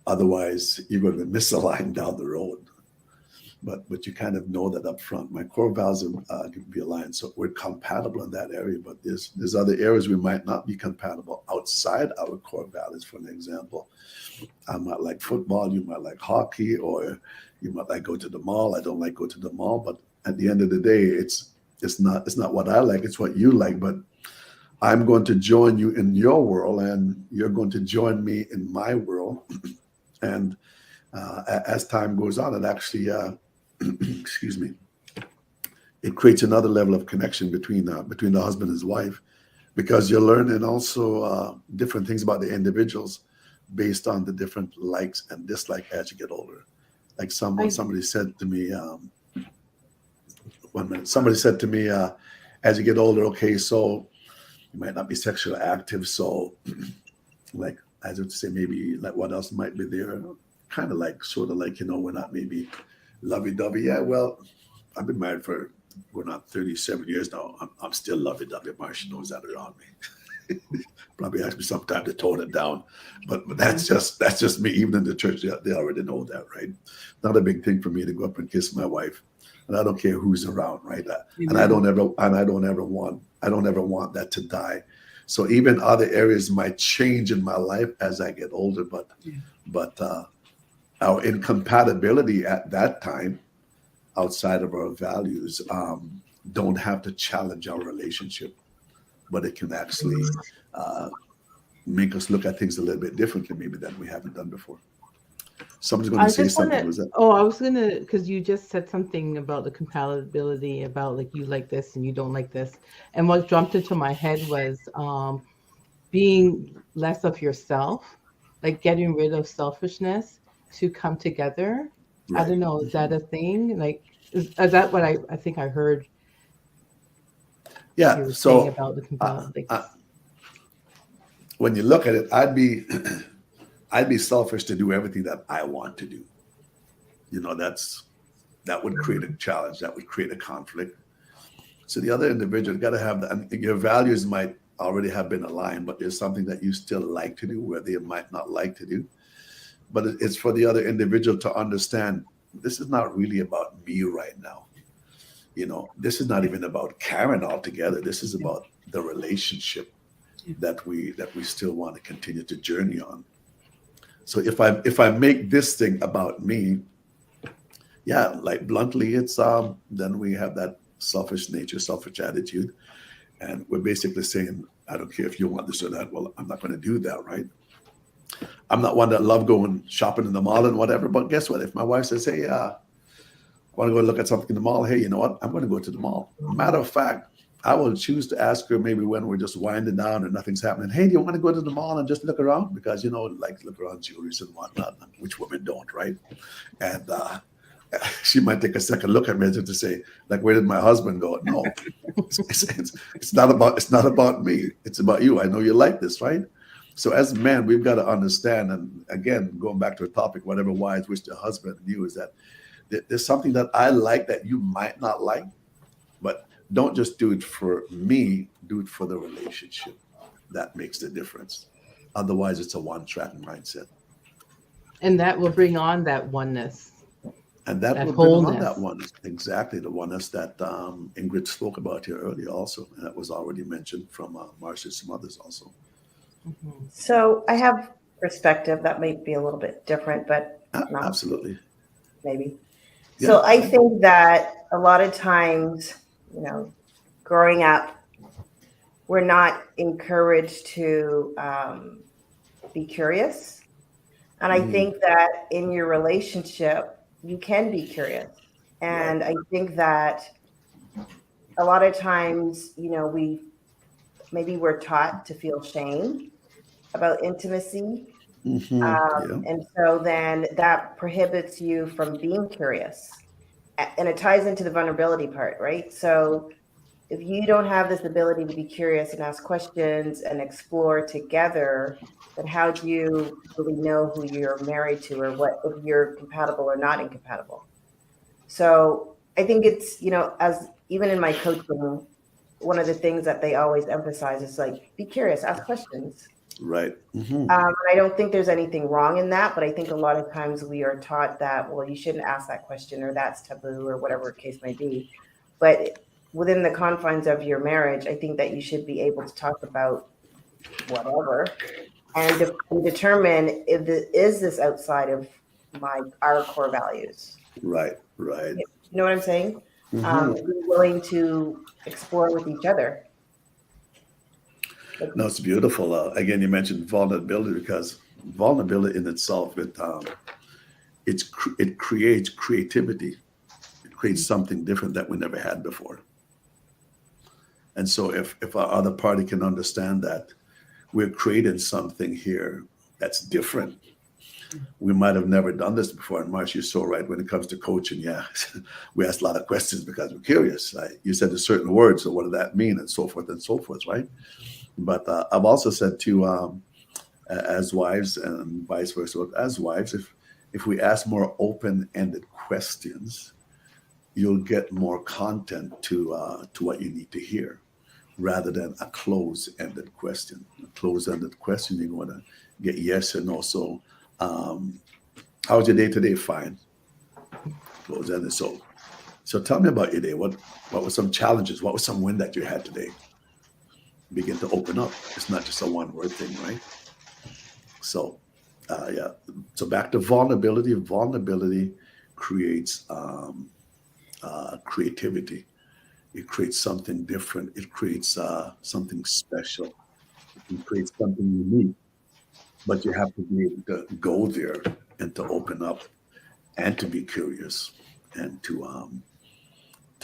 Otherwise, you're going to be misaligned down the road. but you kind of know that up front. My core values can be aligned, so we're compatible in that area. But there's other areas we might not be compatible outside our core values. For an example, I might like football, you might like hockey, or you might like go to the mall. I don't like go to the mall, but at the end of the day, it's not what I like, it's what you like. But I'm going to join you in your world, and you're going to join me in my world. And as time goes on, it actually, excuse me, it creates another level of connection between the husband and his wife, because you're learning also different things about the individuals based on the different likes and dislikes as you get older. Like somebody said to me, one minute, somebody said to me, as you get older, okay, so you might not be sexually active, so like as would say, maybe like what else might be there, kind of like sort of like, we're not maybe lovey-dovey. Yeah, well, I've been married for going on 37 years now. I'm still lovey-dovey. Marcia knows that around me. Probably ask me sometime to tone it down, but that's just me. Even in the church, they already know that, right? Not a big thing for me to go up and kiss my wife, and I don't care who's around, right? And I don't ever want that to die. So even other areas might change in my life as I get older, but our incompatibility at that time, outside of our values, don't have to challenge our relationship, but it can actually make us look at things a little bit differently, maybe than we haven't done before. Somebody's going I to say just want something. to. Was that? Oh, I was gonna, because you just said something about the compatibility, about like you like this and you don't like this, and what jumped into my head was being less of yourself, like getting rid of selfishness to come together. I Right. don't know, is that a thing? Like, is that what I think I heard you Yeah. were saying So about the compatibility? Like, when you look at it, I'd be selfish to do everything that I want to do. That would create a challenge. That would create a conflict. So the other individual got to have that. And your values might already have been aligned, but there's something that you still like to do where they might not like to do. But it's for the other individual to understand this is not really about me right now. This is not even about Karen altogether. This is about the relationship that we still want to continue to journey on. So if I make this thing about me, yeah, like bluntly, it's then we have that selfish nature, selfish attitude, and we're basically saying, I don't care if you want this or that. Well, I'm not going to do that, right? I'm not one that love going shopping in the mall and whatever. But guess what? If my wife says, "Hey, I want to go look at something in the mall," hey, you know what? I'm going to go to the mall. Matter of fact, I will choose to ask her maybe when we're just winding down and nothing's happening. Hey, do you want to go to the mall and just look around? Because like look around jewelries and whatnot, which women don't, right? And she might take a second look at me to say, like, where did my husband go? No, it's not about me. It's about you. I know you like this, right? So as men, we've got to understand. And again, going back to a topic, whatever wives wish their husband knew, is that there's something that I like that you might not like, but don't just do it for me. Do it for the relationship. That makes the difference. Otherwise, it's a one-track mindset. and that will bring on that oneness, And that that will bring on that wholeness. oneness, exactly the oneness that Ingrid spoke about here earlier, also, and that was already mentioned from Marcia and some others also. Mhm. So I have perspective that might be a little bit different, but not Absolutely, maybe. yeah, So I yeah. think that a lot of times, growing up, we're not encouraged to be curious. And I Mhm. think that in your relationship, you can be curious. Right. And I think that a lot of times, we're taught to feel shame about intimacy. Yeah. And so then that prohibits you from being curious. And it ties into the vulnerability part, right? So if you don't have this ability to be curious and ask questions and explore together, then how do you really know who you're married to, or what, if you're compatible or not incompatible? So I think it's, as even in my coaching, one of the things that they always emphasize is like, be curious, ask questions. Right. Hmm. I don't think there's anything wrong in that, but I think a lot of times we are taught that, well, you shouldn't ask that question or that's taboo or whatever case may be. But within the confines of your marriage, I think that you should be able to talk about whatever and determine if is this outside of our core values. Right. Right. You know what I'm saying? Hmm. Be willing to explore with each other. Like, No, it's beautiful. Again, you mentioned vulnerability because vulnerability in itself, it creates creativity. It creates something different that we never had before. And so, if our other party can understand that we're creating something here that's different, we might have never done this before. And Marsh, you're so right when it comes to coaching. Yeah, we ask a lot of questions because we're curious. You said a certain word, so what does that mean, and so forth, right? But I've also said to as wives and vice versa, as wives, if we ask more open-ended questions, you'll get more content to what you need to hear, rather than a closed-ended question. A closed-ended question, you want to get yes or no. So, how's your day today? Fine. Closed-ended. So tell me about your day. What were some challenges? What was some win that you had today? Begin to open up. It's not just a one-word thing, right? So, yeah. So back to vulnerability. Vulnerability creates creativity. It creates something different. It creates something special. It creates something unique. But you have to be able to go there and to open up and to be curious and to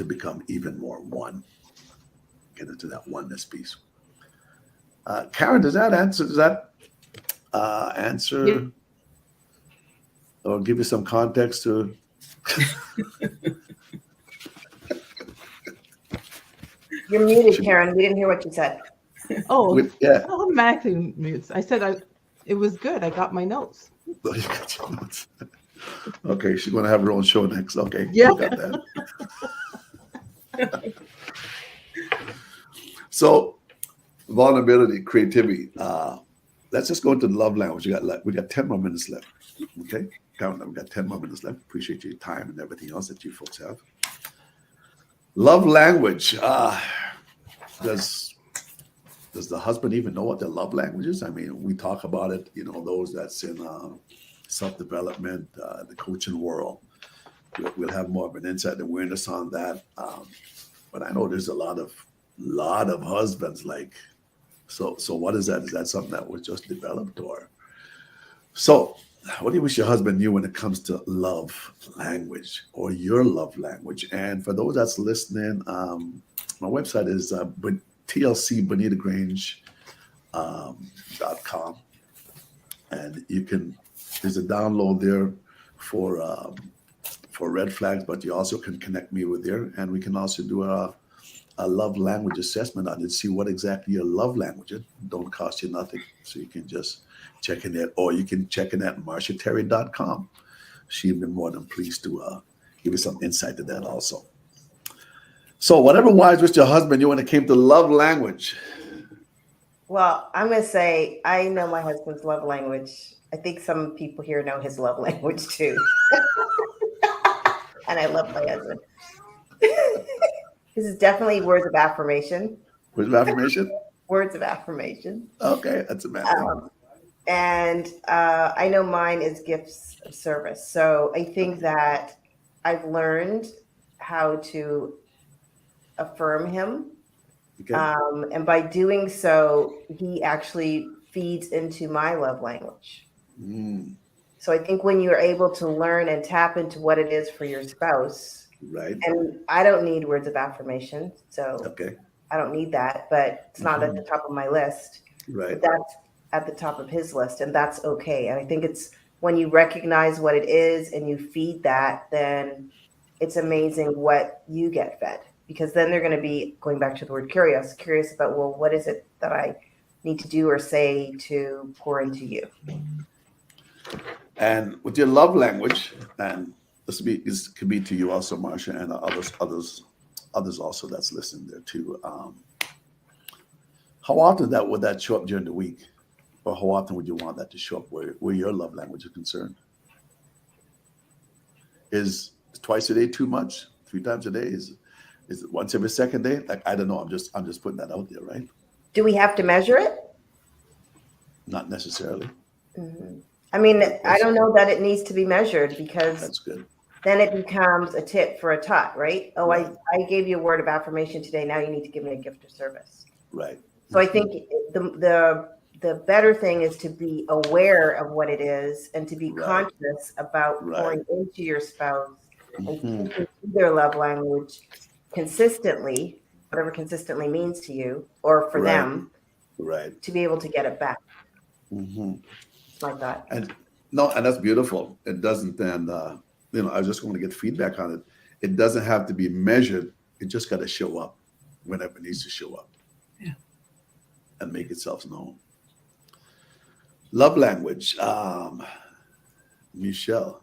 become even more one. Get into that oneness piece. Karen, does that answer? Does that Yeah. answer or give you some context to? you're muted, Karen. We didn't hear what you said. Oh, Yeah. automatically mutes. I said it was good. I got my notes. Oh, you got your notes. Okay, she's gonna have her own show next. Okay, Yeah. you got that. So vulnerability, creativity. Let's just go into the love language. We got 10 more minutes left. Okay, count them. We got 10 more minutes left. Appreciate your time and everything else that you folks have. Love language. Does the husband even know what their love language is? I mean, we talk about it. You know, those that's in self-development, the coaching world. We'll have more of an insight and awareness on that. But I know there's a lot of husbands like. So what is that? Is that something that was just developed, or so? What do you wish your husband knew when it comes to love language or your love language? And for those that's listening, my website is TLC Bonitto Grange .com, and there's a download there for red flags, but you also can connect me with there, and we can also do a love language assessment on it, see what exactly your love language is. Don't cost you nothing. So you can just check in there, or you can check in at marshaterry.com. She'd be more than pleased to give you some insight to that also. So whatever wise with your husband you when it came to love language. Well, I'm going to say I know my husband's love language. I think some people here know his love language too. And I love my husband. This is definitely words of affirmation. Words of affirmation? Words of affirmation. Okay, that's a bad thing. And I know mine is gifts of service. So I think that I've learned how to affirm him. Okay. And by doing so, he actually feeds into my love language. Mm, So I think when you're able to learn and tap into what it is for your spouse, right. and I don't need words of affirmation, so Okay. I don't need that, but it's not at the top of my list. Right. But that's at the top of his list, and that's okay. And I think it's when you recognize what it is and you feed that, then it's amazing what you get fed. Because then they're going to be, going back to the word curious about, well, what is it that I need to do or say to pour into you? And with your love language, and this could be to you also, Marsha, and others also that's listening there too. How often would that show up during the week? Or how often would you want that to show up where your love language is concerned? Is twice a day too much? 3 times a day? Is it once every second day? Like, I don't know. I'm just putting that out there, right? Do we have to measure it? Not necessarily. Mhm. I mean, Good I question. don't know that it needs to be measured because That's good. then it becomes a tit for a tot, right? Oh, Right. I gave you a word of affirmation today. Now you need to give me a gift of service. Right. So I think the better thing is to be aware of what it is and to be Right. conscious about Right. pouring into your spouse and Mhm. speaking to their love language consistently, whatever consistently means to you or for Right. them, Right. to be able to get it back. Hmm. That's my thought. And no, and that's beautiful. It doesn't then, I was just going to get feedback on it. It doesn't have to be measured. It just got to show up whenever it needs to show up. Yeah. And make itself known. Love language. Michelle,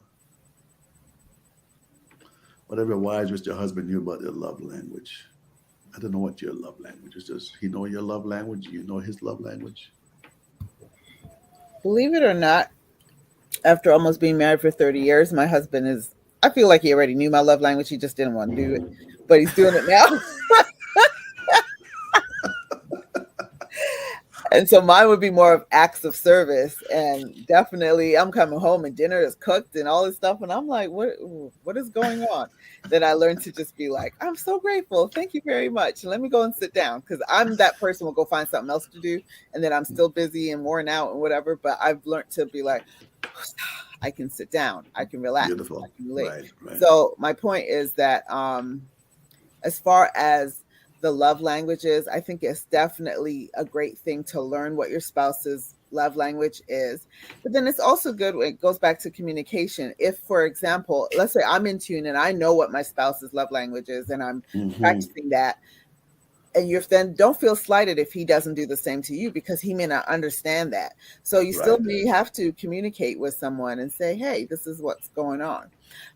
whatever wise which your husband knew about your love language. I don't know what your love language is. Does he know your love language? You know his love language? Believe it or not, after almost being married for 30 years, my husband is, I feel like he already knew my love language. He just didn't want to do it, but he's doing it now. And so mine would be more of acts of service. And definitely I'm coming home and dinner is cooked and all this stuff. And I'm like, what is going on? Then I learned to just be like, I'm so grateful. Thank you very much. Let me go and sit down. Because I'm that person will go find something else to do. And then I'm still busy and worn out and whatever. But I've learned to be like, I can sit down. I can relax. Beautiful. I can relate. Right, right. So my point is that as far as the love languages, I think it's definitely a great thing to learn what your spouse's love language is. But then it's also good when it goes back to communication. If, for example, let's say I'm in tune and I know what my spouse's love language is and I'm practicing that, and you then don't feel slighted if he doesn't do the same to you because he may not understand that. So you still may have to communicate with someone and say, hey, this is what's going on.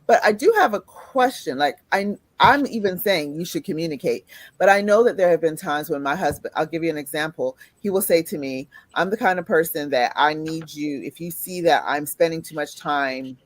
But I do have a question. Like I'm even saying you should communicate, but I know that there have been times when my husband, I'll give you an example. He will say to me, I'm the kind of person that I need you. If you see that I'm spending too much time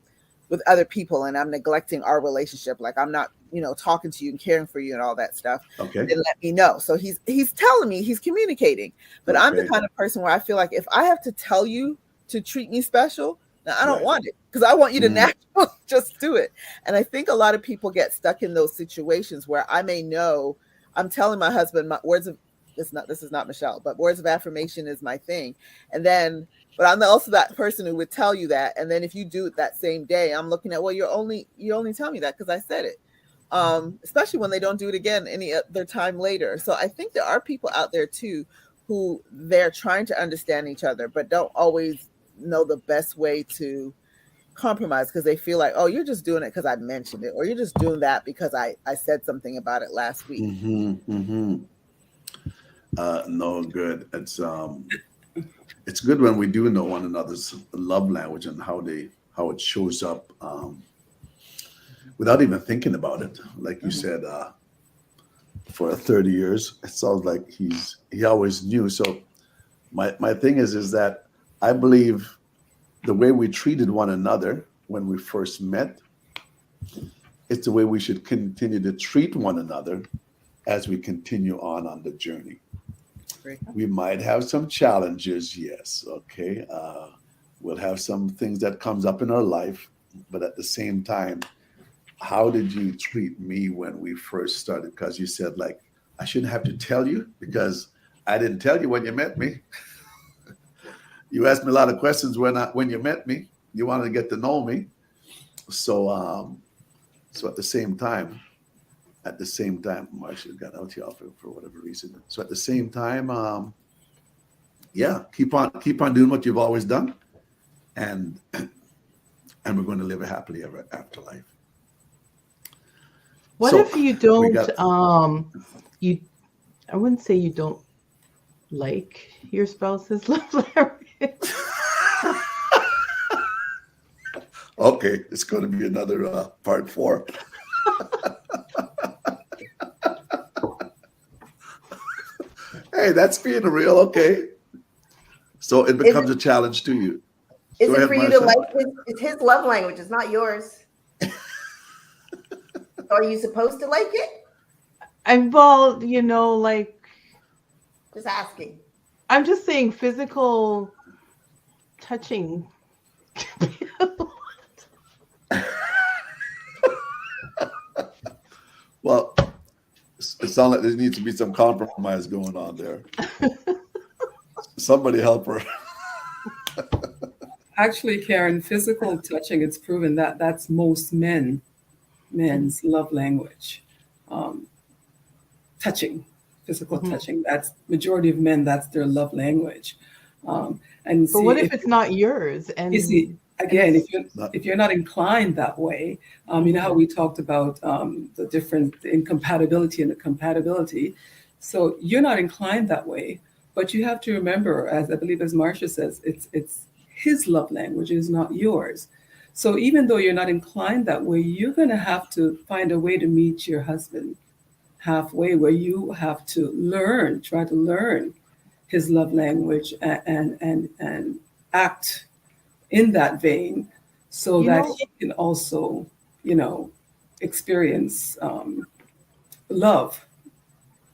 with other people and I'm neglecting our relationship, like I'm not, talking to you and caring for you and all that stuff, Okay. then let me know. So he's telling me, he's communicating, but I'm the kind of person where I feel like if I have to tell you to treat me special, now I don't want it because I want you to naturally just do it. And I think a lot of people get stuck in those situations where I may know I'm telling my husband my words of this is not Michelle, but words of affirmation is my thing. And then but I'm also that person who would tell you that. And then if you do it that same day, I'm looking at, well, you only tell me that because I said it. Especially when they don't do it again any other time later. So I think there are people out there too who they're trying to understand each other, but don't always know the best way to compromise because they feel like, oh, you're just doing it because I mentioned it, or you're just doing that because I said something about it last week. No, good. It's good when we do know one another's love language and how it shows up without even thinking about it. Like you said, for 30 years, it sounds like he always knew. So my thing is that I believe the way we treated one another when we first met, it's the way we should continue to treat one another as we continue on the journey. We might have some challenges, yes, okay. We'll have some things that comes up in our life, but at the same time, how did you treat me when we first started? Because you said, like, I shouldn't have to tell you because I didn't tell you when you met me. You asked me a lot of questions when you met me. You wanted to get to know me. So at the same time, Marcia got out here for whatever reason. So at the same time, keep on doing what you've always done, and we're going to live a happily ever after life. What if you don't? I wouldn't say you don't like your spouse's love language. Okay, it's going to be another part 4. Hey, that's being real. Okay. So it Is becomes it a challenge to you. is Go it ahead, for you to Marcia. like his? It's his love language. It's not yours. Are you supposed to like it? And well, like Just asking. I'm just saying physical touching. Well, it sounds like there needs to be some compromise going on there. Somebody help her. Actually, Karen, physical touching, it's proven that that's most men's love language. Um, touching, physical Mhm. touching. That's majority of men. That's their love language. And But what see if it's not yours? you see And again, it's Not, if you're not inclined that way, you know how mhm. we talked about the different incompatibility and the compatibility. So you're not inclined that way, but you have to remember, as I believe, as Marcia says, it's his love language, it is not yours. So even though you're not inclined that way, you're going to have to find a way to meet your husband halfway, where you have to try to learn his love language and act in that vein so you that know, he can also, you know, experience love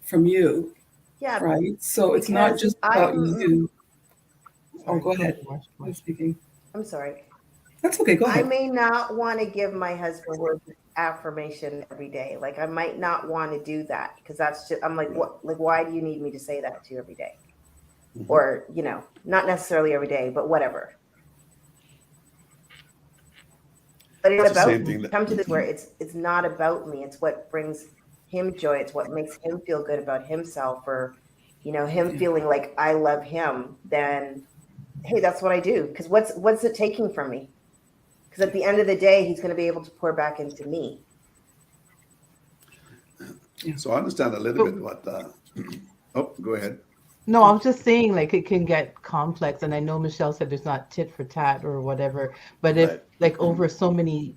from you, Yeah, right? So it's not because just about you. Oh, sorry, go go ahead. ahead, Marcia. I'm speaking. I'm sorry. That's okay. Go I ahead. may not want to give my husband words of affirmation every day. Like I might not want to do that because that's just I'm like, right. what like why do you need me to say that to you every day? Mhm. Or, not necessarily every day, but whatever. But it's It's not the about same me. thing that Come to this where it's not about me. It's what brings him joy. It's what makes him feel good about himself or, him Yeah. feeling like I love him, then hey, that's what I do. Because what's it taking from me? Because at the end of the day, he's going to be able to pour back into me. Yeah. so I understand a little But bit what oh, go ahead. no, I was just saying, like, it can get complex. And I know Michelle said there's not tit for tat or whatever. But if, Right. like, over so many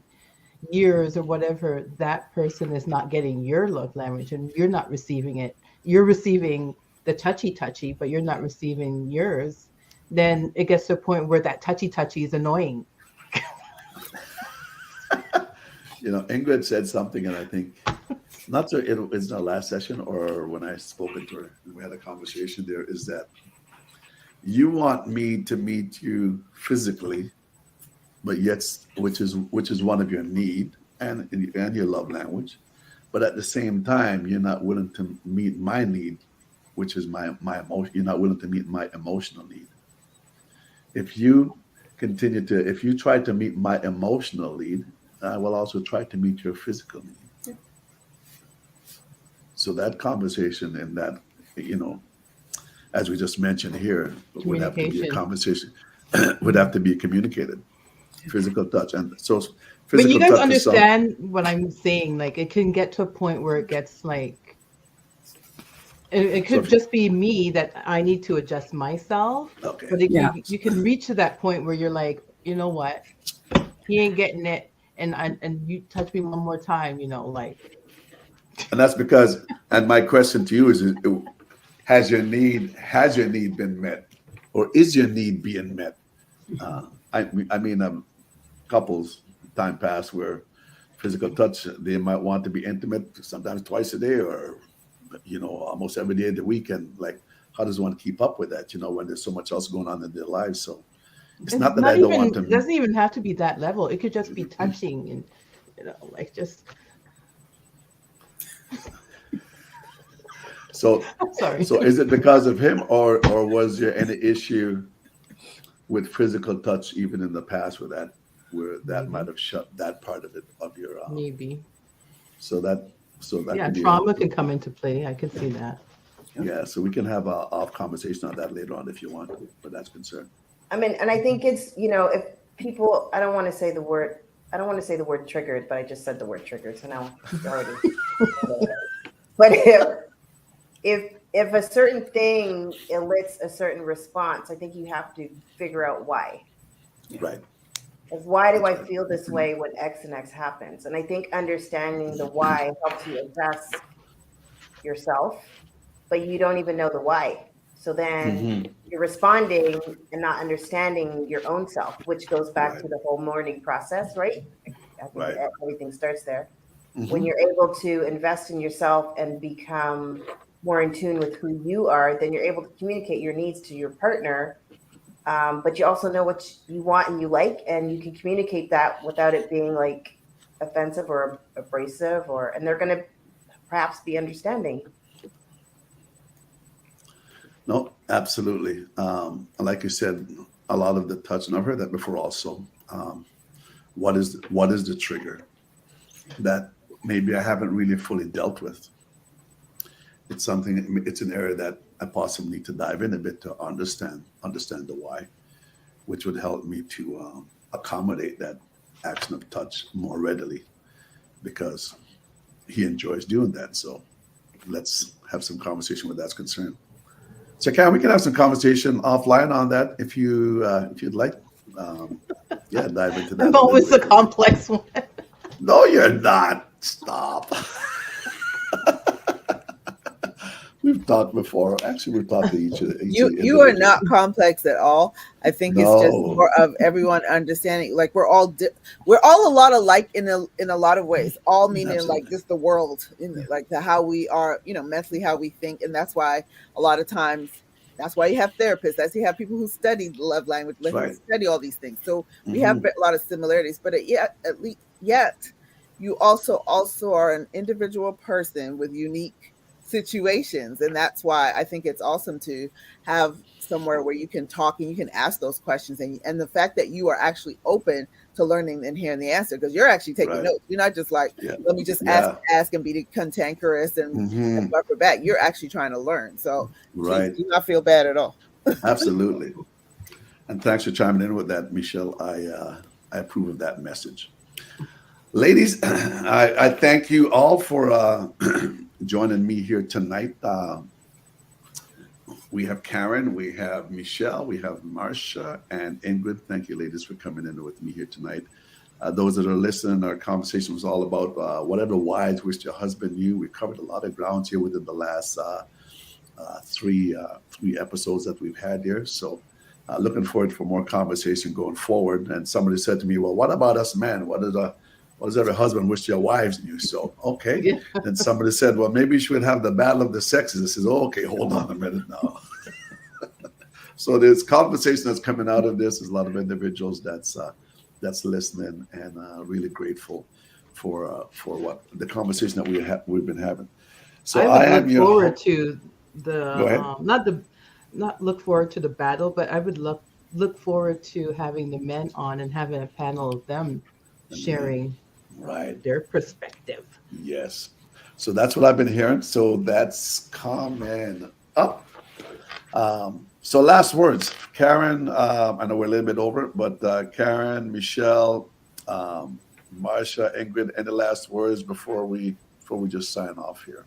years or whatever, that person is not getting your love language and you're not receiving it, you're receiving the touchy touchy, but you're not receiving yours, then it gets to a point where that touchy touchy is annoying. Ingrid said something, and I think not so it was in our last session or when I spoken to her and we had a conversation there, is that you want me to meet you physically, but yet which is one of your need and your love language, but at the same time you're not willing to meet my need, which is my emotion. You're not willing to meet my emotional need. If you if you try to meet my emotional need, I will also try to meet your physical need. So that conversation and that, you know, as we just mentioned here, would have to be a Communication. conversation, would have to be communicated. Physical touch, and so But you physical guys touch is some. understand what I'm saying? Like, it can get to a point where it gets like, it So could if you, just be me that I need to adjust myself, okay, but Yeah. you can reach to that point where you're like, you know what, he ain't getting it, and you touch me one more time, like and that's because, and my question to you is, has your need been met, or is your need being met? I mean, couples time past where physical touch, they might want to be intimate sometimes twice a day, or almost every day of the weekend. Like, how does one keep up with that? When there's so much else going on in their lives. So it's it's not that not I don't want even, it to. doesn't even have to be that level. It could just be touching and like just So, sorry. so is it because of him, or was there any issue with physical touch even in the past where that might Maybe, have shut that part of it of your maybe. so that so that Yeah, could be trauma could come into play. I could see that. yeah. So we can have a off conversation on that later on if you want, but that's concerned. I mean, and I think it's, if people, I don't want to say the word triggered, but I just said the word triggered. So now you're already, but if a certain thing elicits a certain response, I think you have to figure out why. Right. Like, why do That's I right. feel this way when X and X happens? And I think understanding the why helps you address yourself, but you don't even know the why. So then Mhm. you're responding and not understanding your own self, which goes back Right. to the whole mourning process, right? I think Right. everything starts there. When Mhm. you're able to invest in yourself and become more in tune with who you are, then you're able to communicate your needs to your partner. But you also know what you want and you like, and you can communicate that without it being like offensive or abrasive, and they're going to perhaps be understanding. No, absolutely. And like you said, a lot of the touch, and I've heard that before also. What is the trigger that maybe I haven't really fully dealt with? It's something. It's an area that I possibly need to dive in a bit to understand the why, which would help me to accommodate that action of touch more readily because he enjoys doing that. So let's have some conversation where that's concerned. So, Karen, we can have some conversation offline on that if you'd like. Um, yeah, dive into I'm that a little always the bit. complex one. No, you're not. Stop. We've talked before. Actually, we've talked to each You are individually. not complex at all. I think it's just No, more of everyone understanding. Like we're all a lot alike in a lot of ways. All meaning like absolutely. just the world in like the how we are, mentally how we think, and that's why a lot of times that's why you have therapists. That's why you have people who study the love language, like who Right. study all these things. So we have Hmm. a lot of similarities, but at least yet you also are an individual person with unique situations, and that's why I think it's awesome to have somewhere where you can talk and you can ask those questions, and the fact that you are actually open to learning and hearing the answer, because you're actually taking Right. notes. You're not just like, Yeah. let me just Yeah. ask and be cantankerous and Hmm. buffer back. You're actually trying to learn, so please Right. do not feel bad at all. Absolutely. And thanks for chiming in with that, Michelle. I approve of that message. Ladies, I thank you all for joining me here tonight. We have Karen, we have Michelle, we have Marcia, and Ingrid. Thank you, ladies, for coming in with me here tonight. Those that are listening, our conversation was all about whatever wives wished your husband knew. We covered a lot of grounds here within the last three episodes that we've had here. So looking forward for more conversation going forward. And somebody said to me, well, what about us men? What does every husband wish their wives knew? So, okay. Yeah. Then somebody said, well, maybe you should have the battle of the sexes. I says, oh, okay, hold on a minute now. So there's conversation that's coming out of this. There's a lot of individuals that's listening and really grateful for what the conversation that we've been having. So I I would am look your forward to Go the ahead. not look forward to the battle, but I would look forward to having the men on and having a panel of them The men. sharing Right. their perspective. Yes. So that's what I've been hearing. So that's coming up. So last words, Karen. I know we're a little bit over, but Karen, Michelle, Marsha, Ingrid, any last words before we just sign off here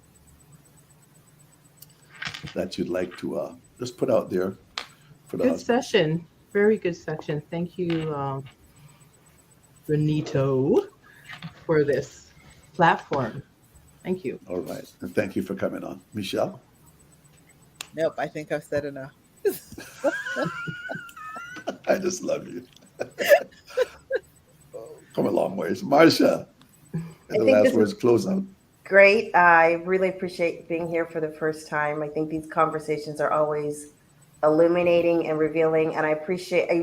that you'd like to just put out there for the Good husbands? session. Very good session. Thank you, Bonitto, for this platform. Thank you. All right, and thank you for coming on, Michelle. Nope, I think I've said enough. I just love you. Come a long ways, Marsha. I Any think last this is words? Close out. great. I really appreciate being here for the first time. I think these conversations are always illuminating and revealing, and I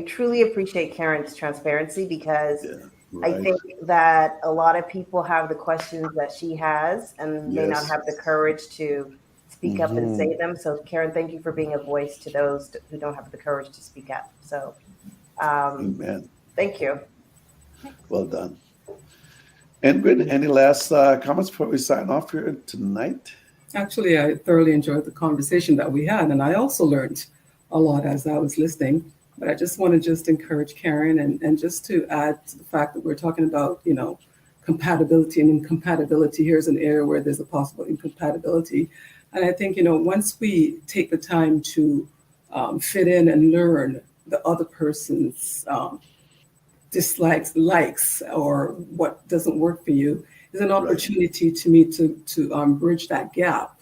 truly appreciate Karen's transparency, because Yeah. I Right. think that a lot of people have the questions that she has and may not Yes. have the courage to speak up and Hmm. say them. So, Karen, thank you for being a voice to those who don't have the courage to speak up. So, Amen. thank you. Well done. Ingrid, any last comments before we sign off here tonight? Actually, I thoroughly enjoyed the conversation that we had, and I also learned a lot as I was listening. But I just want to just encourage Karen and just to add to the fact that we're talking about, compatibility and incompatibility. Here's an area where there's a possible incompatibility. And I think, once we take the time to fit in and learn the other person's dislikes, likes, or what doesn't work for you, is an Right. opportunity to me to bridge that gap,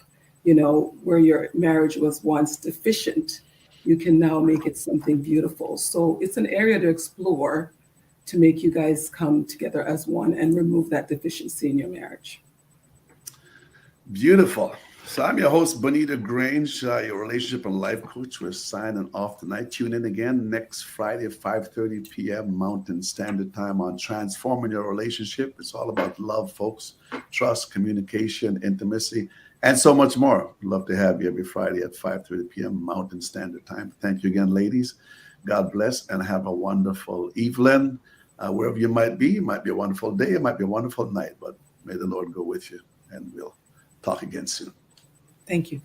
where your marriage was once deficient, you can now make it something beautiful. So it's an area to explore to make you guys come together as one and remove that deficiency in your marriage. Beautiful. So I'm your host, Bonitto Grange, your relationship and life coach. We're signing off tonight. Tune in again next Friday at 5:30 p.m. Mountain Standard Time on Transforming Your Relationship. It's all about love, folks, trust, communication, intimacy, and so much more. Love to have you every Friday at 5:30 p.m. Mountain Standard Time. Thank you again, ladies. God bless and have a wonderful evening. Wherever you might be, it might be a wonderful day, it might be a wonderful night, but may the Lord go with you, and we'll talk again soon. Thank you.